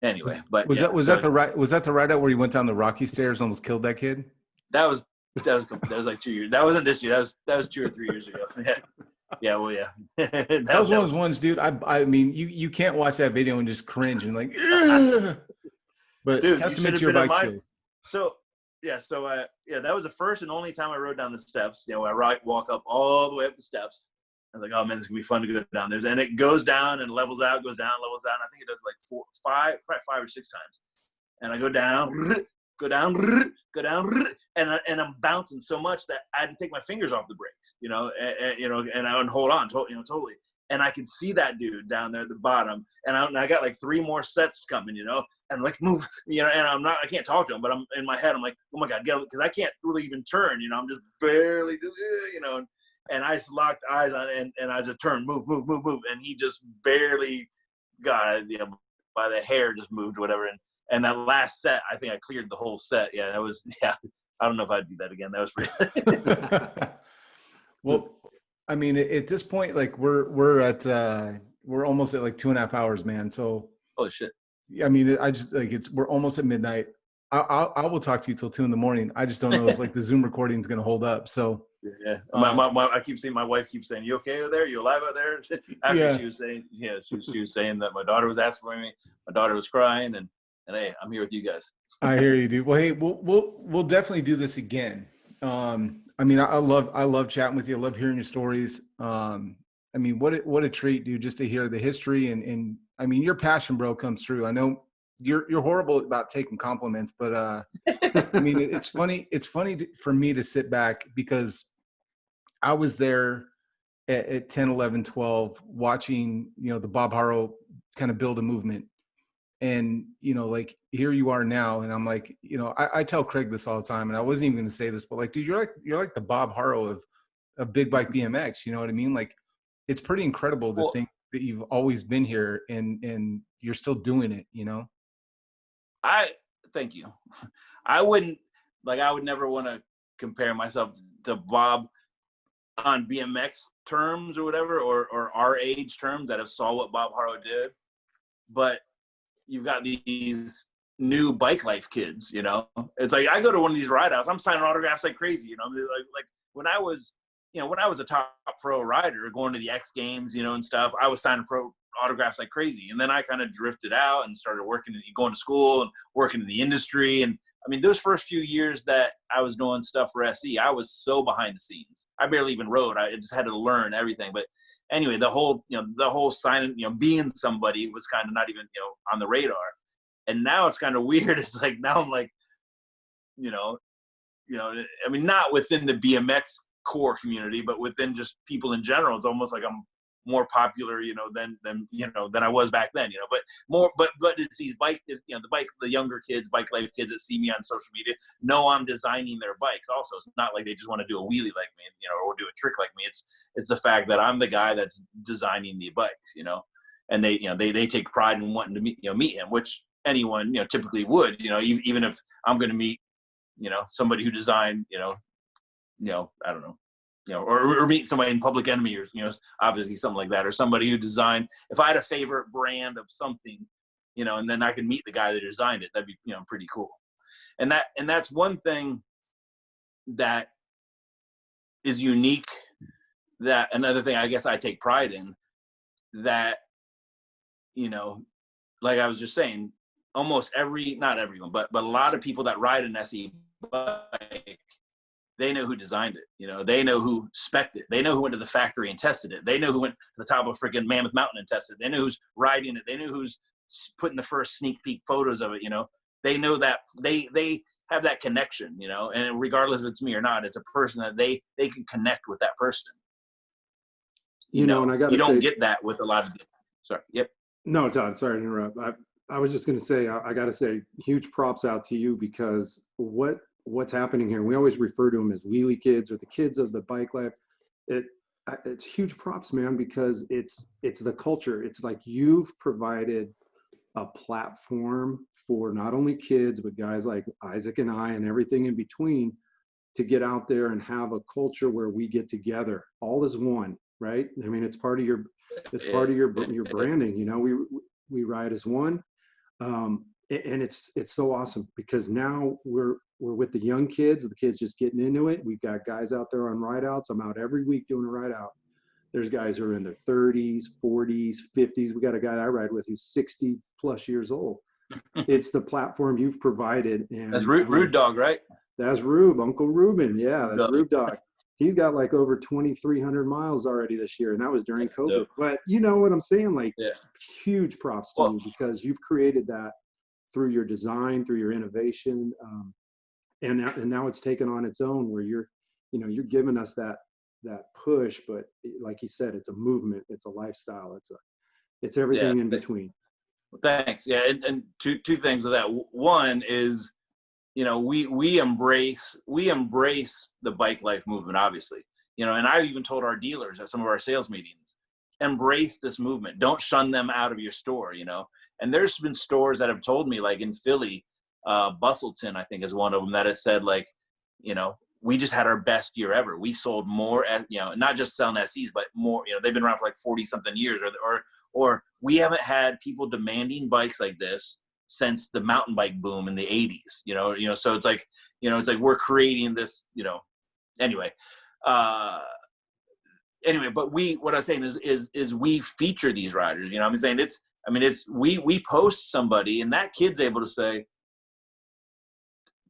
C: anyway, but
A: was that the ride out where you went down the rocky stairs and almost killed that kid?
C: That was like 2 years. That wasn't this year. That was 2 or 3 years ago. Yeah. Yeah. Well, yeah. that
A: was one of those ones, dude. I mean, you can't watch that video and just cringe and like, but dude, testament to your bike skill.
C: So yeah. That was the first and only time I rode down the steps. You know, I walk up all the way up the steps. I was like, oh man, this is gonna be fun to go down there. And it goes down and levels out, goes down, levels out. And I think it does like 5 or 6 times. And I go down, and I'm bouncing so much that I had to take my fingers off the brakes, you know, and I would hold on, totally. And I could see that dude down there at the bottom, and I got like 3 more sets coming, you know, and like move, you know, and I can't talk to him, but I'm in my head, I'm like, oh my God, get it, because I can't really even turn, you know, I'm just barely, you know, and I just locked eyes on it, and I just turned, move, and he just barely got, you know, by the hair just moved, whatever, and that last set, I think I cleared the whole set. Yeah, that was, yeah. I don't know if I'd do that again. That was pretty.
A: Well, I mean, at this point, like we're almost at like 2.5 hours, man. So
C: holy shit.
A: I mean, I just like we're almost at midnight. I will talk to you till 2 a.m. I just don't know if like the Zoom recording is going to hold up. So
C: yeah, I keep saying, my wife keeps saying, "You okay over there? You alive out there?" After
A: yeah.
C: she was saying that my daughter was asking for me. My daughter was crying, and hey, I'm here with you guys.
A: I hear you, dude. Well, hey, we'll definitely do this again. I mean, I love chatting with you. I love hearing your stories. I mean, what a treat, dude, just to hear the history and I mean, your passion, bro, comes through. I know you're horrible about taking compliments, but I mean, it's funny. It's funny for me to sit back because I was there at 10, 11, 12, watching, you know, the Bob Haro kind of build a movement. And, you know, like here you are now. And I'm like, you know, I tell Craig this all the time, and I wasn't even going to say this, but like, dude, you're like the Bob Haro of big bike BMX. You know what I mean? Like, it's pretty incredible to think that you've always been here and you're still doing it, you know?
C: Thank you. I would never want to compare myself to Bob on BMX terms or whatever, or our age terms that have saw what Bob Harrow did. But you've got these new bike life kids, you know. It's like I go to one of these ride outs, I'm signing autographs like crazy, you know. Like when I was a top pro rider going to the X Games, you know, and stuff, I was signing pro autographs like crazy. And then I kind of drifted out and started going to school and working in the industry. And I mean, those first few years that I was doing stuff for SE, I was so behind the scenes. I barely even rode. I just had to learn everything. But anyway, the whole signing, being somebody was kind of not even, on the radar. And now it's kind of weird. It's like, now I'm like, I mean, not within the BMX core community, but within just people in general. It's almost like I'm more popular, than I was back then, but it's these the younger kids, bike life kids that see me on social media know I'm designing their bikes also. It's not like they just want to do a wheelie like me, or do a trick like me. It's the fact that I'm the guy that's designing the bikes, and they take pride in wanting to meet him, which anyone, typically would, even if I'm going to meet, somebody who designed, I don't know, or meet somebody in Public Enemy, or, obviously something like that, or somebody who designed, if I had a favorite brand of something, and then I could meet the guy that designed it, that'd be, pretty cool. And that's one thing that is unique, that another thing I guess I take pride in, that, like I was just saying, almost not everyone, but a lot of people that ride an SE bike, they know who designed it. They know who spec'd it. They know who went to the factory and tested it. They know who went to the top of freaking Mammoth Mountain and tested it. They know who's riding it. They know who's putting the first sneak peek photos of it. They know that they have that connection, and regardless if it's me or not, it's a person that they can connect with that person.
B: And I got
C: you don't get that with a lot of, sorry. Yep.
B: No, Todd, sorry to interrupt. I was just going to say, I got to say huge props out to you, because what's happening here, we always refer to them as wheelie kids or the kids of the bike life. It's huge props, man, because it's the culture. It's like you've provided a platform for not only kids, but guys like Isaac and I and everything in between to get out there and have a culture where we get together all as one, right? I mean, it's part of your branding, we ride as one. And it's so awesome, because now we're with the young kids, the kids just getting into it. We've got guys out there on ride outs. I'm out every week doing a ride out. There's guys who are in their 30s, 40s, 50s. We got a guy I ride with who's 60 plus years old. It's the platform you've provided. And
C: that's Rude Dog, right?
B: That's Rube, Uncle Ruben. Yeah, that's Rube Dog. He's got like over 2,300 miles already this year, and that was during COVID. Dope. But you know what I'm saying? Like, huge props to you, because you've created that through your design, through your innovation, and now it's taken on its own, where you're giving us that push. But like you said, it's a movement, it's a lifestyle, it's everything in between.
C: Thanks. Yeah, and two things with that. One is, we embrace the bike life movement, obviously, and I've even told our dealers at some of our sales meetings, embrace this movement. Don't shun them out of your store, and there's been stores that have told me, like in Philly, Bustleton, I think is one of them, that has said, like, we just had our best year ever. We sold more, not just selling SEs, but more, they've been around for like 40 something years, or we haven't had people demanding bikes like this since the mountain bike boom in the 80s, so it's like, we're creating this, anyway, but what I'm saying is we feature these riders, I'm saying we post somebody, and that kid's able to say,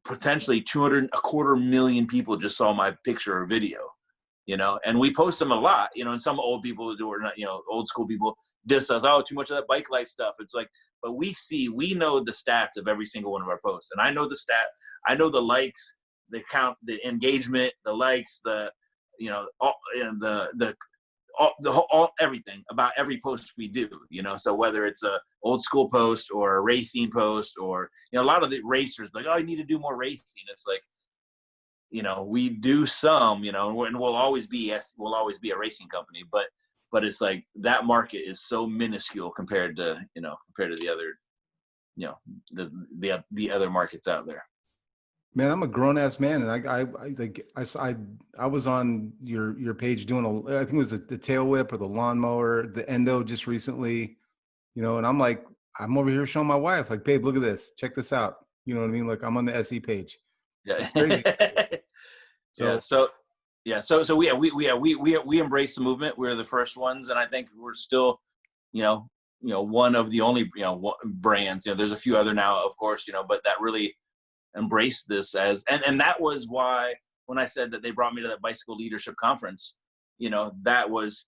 C: potentially 250,000 people just saw my picture or video, and we post them a lot, and some old people who are not, old school people diss us, oh, too much of that bike life stuff. It's like, but we know the stats of every single one of our posts. And I know I know the likes, the count, the engagement, the likes, everything about every post we do, so whether it's a old school post or a racing post, or, a lot of the racers like, oh, you need to do more racing. It's like, we do some, and we'll always be a racing company, but it's like that market is so minuscule compared to the other, you know, the other markets out there.
A: Man, I'm a grown ass man, and I was on your page doing I think it was the tail whip or the lawnmower, the endo just recently, you know, and I'm over here showing my wife, like, babe, look at this, check this out. You know what I mean? Like, I'm on the SE page.
C: Yeah.
A: It's crazy.
C: So, we embrace the movement. We're the first ones, and I think we're still, you know, one of the only, brands. You know, there's a few other now, of course, but that really embraced this and that was why when I said that they brought me to that bicycle leadership conference, that was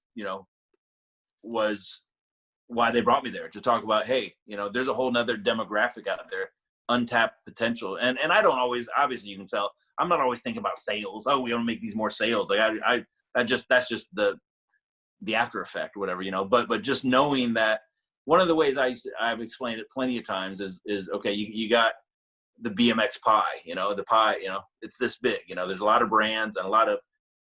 C: why they brought me there, to talk about, hey, there's a whole nother demographic out there, untapped potential. And I don't always, obviously you can tell, I'm not always thinking about sales. Oh, we want to make these more sales. Like that's just the after effect or whatever, but just knowing that one of the ways I've explained it plenty of times is okay, you got the BMX pie, the pie, it's this big, there's a lot of brands and a lot of,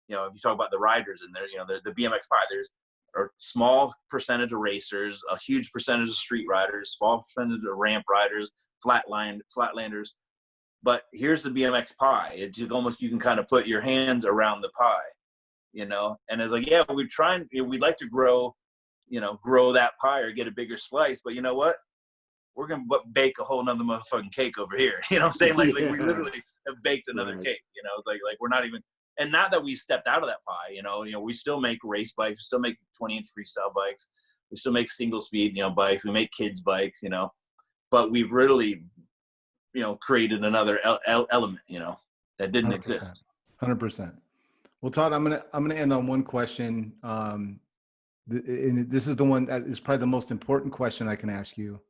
C: if you talk about the riders in there, the BMX pie, there's a small percentage of racers, a huge percentage of street riders, small percentage of ramp riders, flatlanders. But here's the BMX pie. You can kind of put your hands around the pie, and it's like, yeah, we'd like to grow that pie or get a bigger slice, but you know what? We're going to bake a whole nother motherfucking cake over here. You know what I'm saying? Like we literally have baked another cake, like we're not even, and not that we stepped out of that pie, we still make race bikes, we still make 20-inch freestyle bikes. We still make single speed, bikes. We make kids bikes, but we've really, created another element, that didn't
A: 100%,
C: exist.
A: 100%. Well, Todd, I'm going to end on one question. And this is the one that is probably the most important question I can ask you.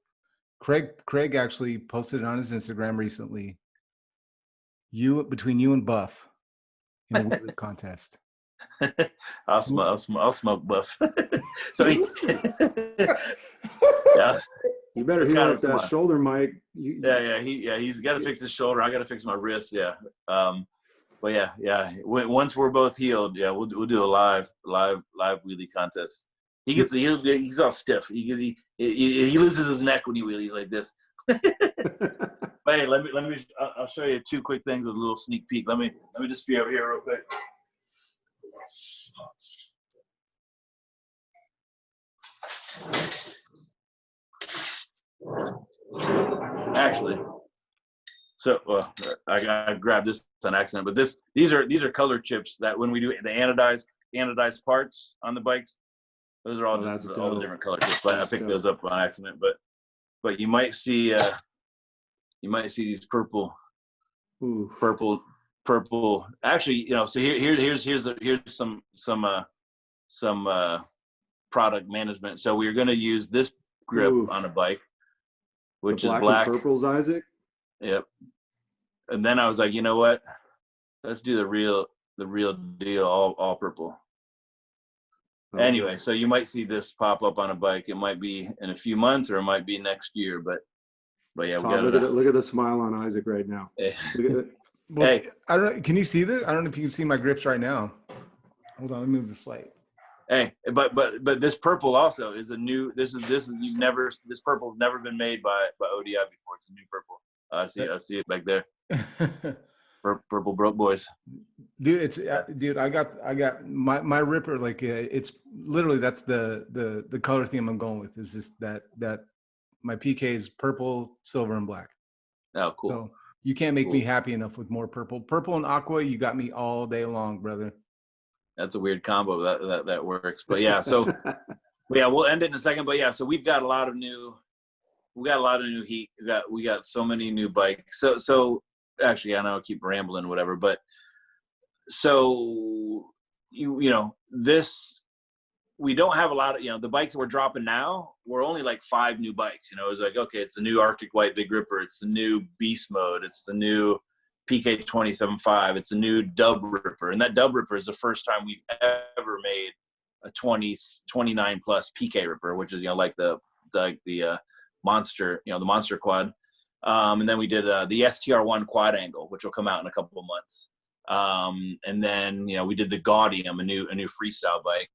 A: Craig actually posted it on his Instagram recently. Between you and Buff in a wheelie contest.
C: I'll smoke Buff. So yeah.
B: You better heal up that shoulder, Mike.
C: He's got to fix his shoulder. I got to fix my wrist. Yeah. But yeah. Once we're both healed, yeah, we'll do a live wheelie contest. He's all stiff. He loses his neck when he wheelies like this. But hey, let me. I'll show you two quick things, a little sneak peek. Let me just be over here real quick. Actually, I grabbed this on accident, but these are color chips that when we do the anodized parts on the bikes, those are all the different color chips. But I picked those up on accident. But you might see these purple. Actually, so here's some product management. So we're going to use this grip on a bike, which is black.
B: And purples, Isaac.
C: Yep. And then I was like, you know what? Let's do the real deal, all purple. Okay. Anyway, so you might see this pop up on a bike. It might be in a few months, or it might be next year. But yeah,
B: Todd, look at the smile on Isaac right now.
C: Hey.
B: Look at it.
A: Well, hey, I don't know. Can you see this? I don't know if you can see my grips right now. Hold on, let me move the slide.
C: Hey, but this purple also is a new. This purple's never been made by ODI before. It's a new purple. I see it back there. Purple broke boys.
A: Dude, I got my ripper, like it's literally, that's the color theme I'm going with, is just that my PK is purple, silver, and black.
C: Oh, cool.
A: So you can't make me happy enough with more purple. Purple and aqua, you got me all day long, brother. That's
C: a weird combo that works. But yeah, so yeah, we'll end it in a second. But yeah, so we've got a lot of new heat. We got so many new bikes. So actually, I know I keep rambling, whatever, but so this, we don't have a lot of, the bikes that we're dropping now, we're only like 5 new bikes. It's like, okay, it's the new Arctic White Big Ripper, it's the new Beast Mode, it's the new PK 27.5, it's a new Dub Ripper, and that Dub Ripper is the first time we've ever made a 29 plus PK Ripper, which is like the monster, the monster quad. And then we did the STR1 quad angle, which will come out in a couple of months. And then we did the Gaudium, a new freestyle bike,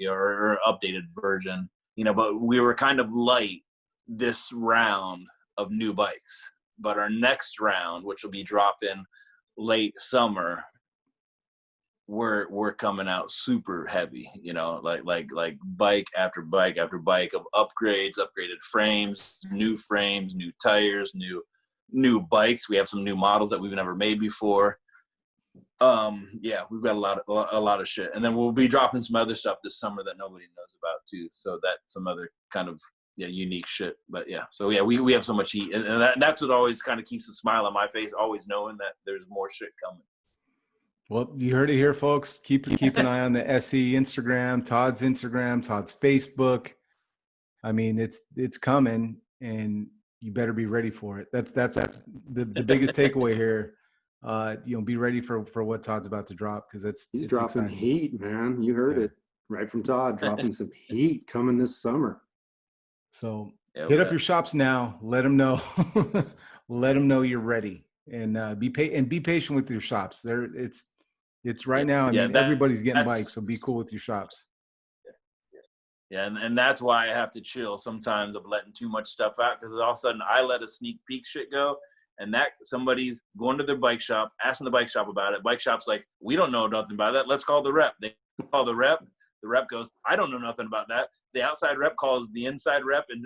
C: or updated version. But we were kind of light this round of new bikes. But our next round, which will be dropping late summer, we're coming out super heavy, you know, like bike after bike after bike of upgrades, upgraded frames, new tires, new bikes. We have some new models that we've never made before. Yeah, we've got a lot of shit, and then we'll be dropping some other stuff this summer that nobody knows about too. So that's some other kind of unique shit. But yeah, so yeah, we have so much heat, and that's what always kind of keeps a smile on my face, always knowing that there's more shit coming.
A: Well, you heard it here, folks. Keep an eye on the SE Instagram, Todd's Facebook. I mean, it's coming, and you better be ready for it. That's the biggest takeaway here. Be ready for what Todd's about to drop, because
B: he's dropping exciting. Heat, man. You heard it right from Todd. Dropping some heat coming this summer.
A: So hit up your shops now. Let them know. Let them know you're ready, and be patient with your shops. It's right now. I mean, everybody's getting bikes, so be cool with your shops.
C: Yeah, and that's why I have to chill sometimes of letting too much stuff out, because all of a sudden I let a sneak peek shit go, and that somebody's going to their bike shop, asking the bike shop about it. Bike shop's like, we don't know nothing about that. Let's call the rep. They call the rep. The rep goes, I don't know nothing about that. The outside rep calls the inside rep in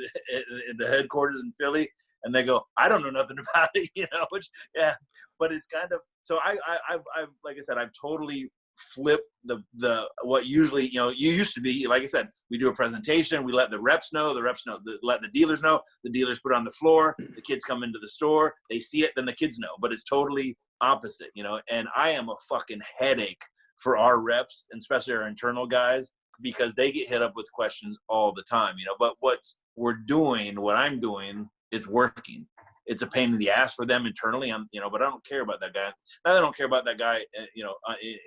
C: the headquarters in Philly, and they go, I don't know nothing about it, which, yeah, but it's kind of, so I've like I said, I've totally flipped the what usually, you used to be, like I said, we do a presentation, we let the reps know, let the dealers know, the dealers put it on the floor, the kids come into the store, they see it, then the kids know, but it's totally opposite, and I am a fucking headache for our reps, and especially our internal guys, because they get hit up with questions all the time, but what I'm doing, it's working. It's a pain in the ass for them internally, but I don't care about that guy. Now I don't care about that guy,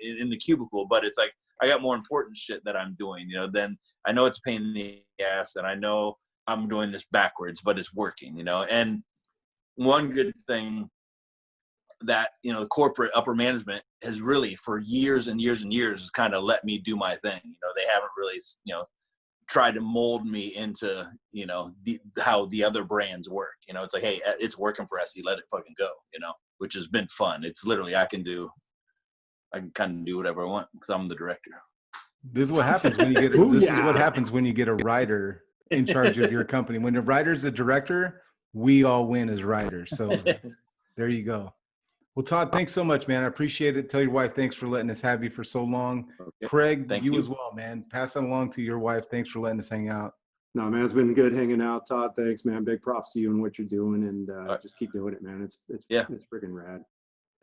C: in the cubicle, but it's like, I got more important shit that I'm doing, then I know it's a pain in the ass, and I know I'm doing this backwards, but it's working, and one good thing that, the corporate upper management has really, for years and years and years, has kind of let me do my thing. They haven't really, try to mold me into, how the other brands work. It's like, hey, it's working for SE, let it fucking go, which has been fun. It's literally, I can kind of do whatever I want because I'm the director.
A: This is what happens when you get, is what happens when you get a writer in charge of your company. When the writer's a director, we all win as writers. So there you go. Well, Todd, thanks so much, man. I appreciate it. Tell your wife thanks for letting us have you for so long. Okay. Craig, Thank you as well, man. Pass that along to your wife. Thanks for letting us hang out.
B: No, man, it's been good hanging out. Todd, thanks, man. Big props to you and what you're doing, and just keep doing it, man. It's freaking rad.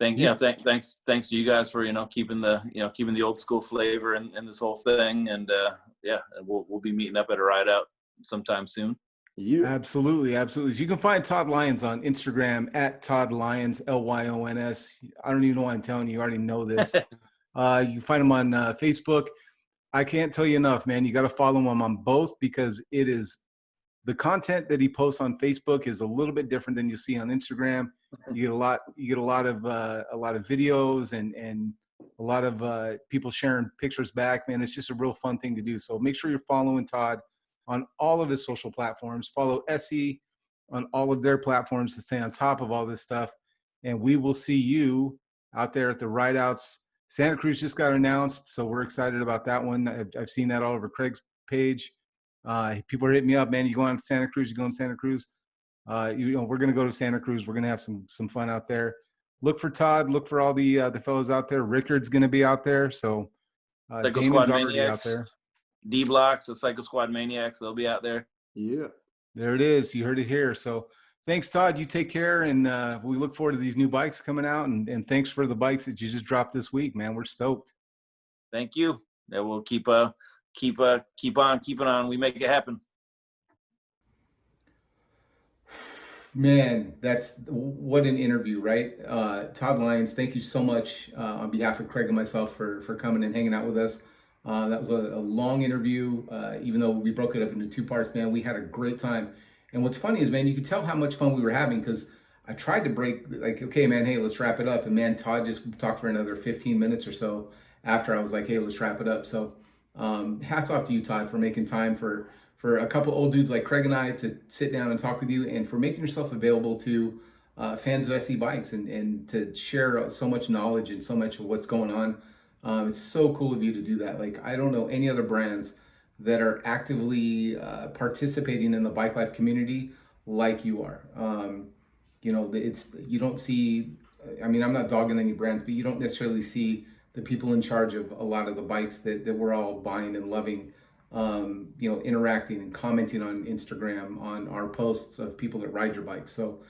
C: Thanks to you guys for keeping the old school flavor in this whole thing, and we'll be meeting up at a ride out sometime soon.
A: Yeah. Absolutely. So you can find Todd Lyons on Instagram at Todd Lyons, Lyons. I don't even know why I'm telling you. You already know this. You can find him on Facebook. I can't tell you enough, man. You got to follow him on both, because it is the content that he posts on Facebook is a little bit different than you see on Instagram. You get a lot of videos and a lot of people sharing pictures back, man. It's just a real fun thing to do. So make sure you're following Todd on all of his social platforms. Follow SE on all of their platforms to stay on top of all this stuff. And we will see you out there at the ride outs. Santa Cruz just got announced, so we're excited about that one. I've seen that all over Craig's page. People are hitting me up, man. You going to Santa Cruz? We're going to go to Santa Cruz. We're going to have some fun out there. Look for Todd. Look for all the fellows out there. Rickard's going to be out there. So Damon's already out there.
C: D-Blocks, the Cycle Squad Maniacs, they'll be out there.
B: Yeah.
A: There it is. You heard it here. So thanks, Todd. You take care, and we look forward to these new bikes coming out, and thanks for the bikes that you just dropped this week, man. We're stoked.
C: Thank you. Yeah, we'll keep on keeping on. We make it happen.
A: Man, that's what an interview, right? Todd Lyons, thank you so much on behalf of Craig and myself for coming and hanging out with us. That was a long interview. Even though we broke it up into 2 parts, man, we had a great time. And what's funny is, man, you could tell how much fun we were having, because I tried to break, like, okay, man, hey, let's wrap it up. And man, Todd just talked for another 15 minutes or so after I was like, hey, let's wrap it up. So Hats off to you, Todd, for making time for a couple old dudes like Craig and I to sit down and talk with you, and for making yourself available to fans of SE bikes, and to share so much knowledge and so much of what's going on. It's so cool of you to do that. Like, I don't know any other brands that are actively participating in the bike life community like you are. You don't see, I mean, I'm not dogging any brands, but you don't necessarily see the people in charge of a lot of the bikes that we're all buying and loving, interacting and commenting on Instagram, on our posts of people that ride your bike. So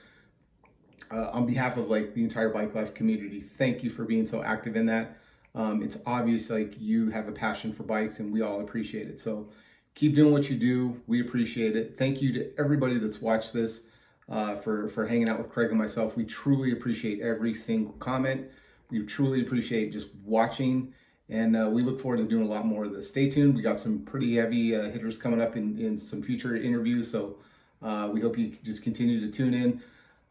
A: on behalf of like the entire bike life community, thank you for being so active in that. It's obvious like you have a passion for bikes, and we all appreciate it. So keep doing what you do. We appreciate it. Thank you to everybody that's watched this, for hanging out with Craig and myself. We truly appreciate every single comment. We truly appreciate just watching, and we look forward to doing a lot more of this. Stay tuned. We got some pretty heavy hitters coming up in some future interviews, so we hope you just continue to tune in.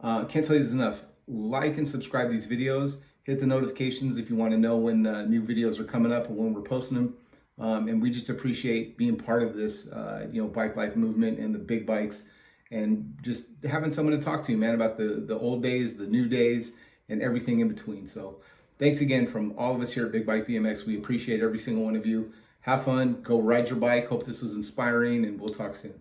A: Can't tell you this enough. Like and subscribe to these videos. Hit the notifications if you want to know when new videos are coming up and when we're posting them. And we just appreciate being part of this, bike life movement and the big bikes, and just having someone to talk to, man, about the old days, the new days, and everything in between. So thanks again from all of us here at Big Bike BMX. We appreciate every single one of you. Have fun. Go ride your bike. Hope this was inspiring, and we'll talk soon.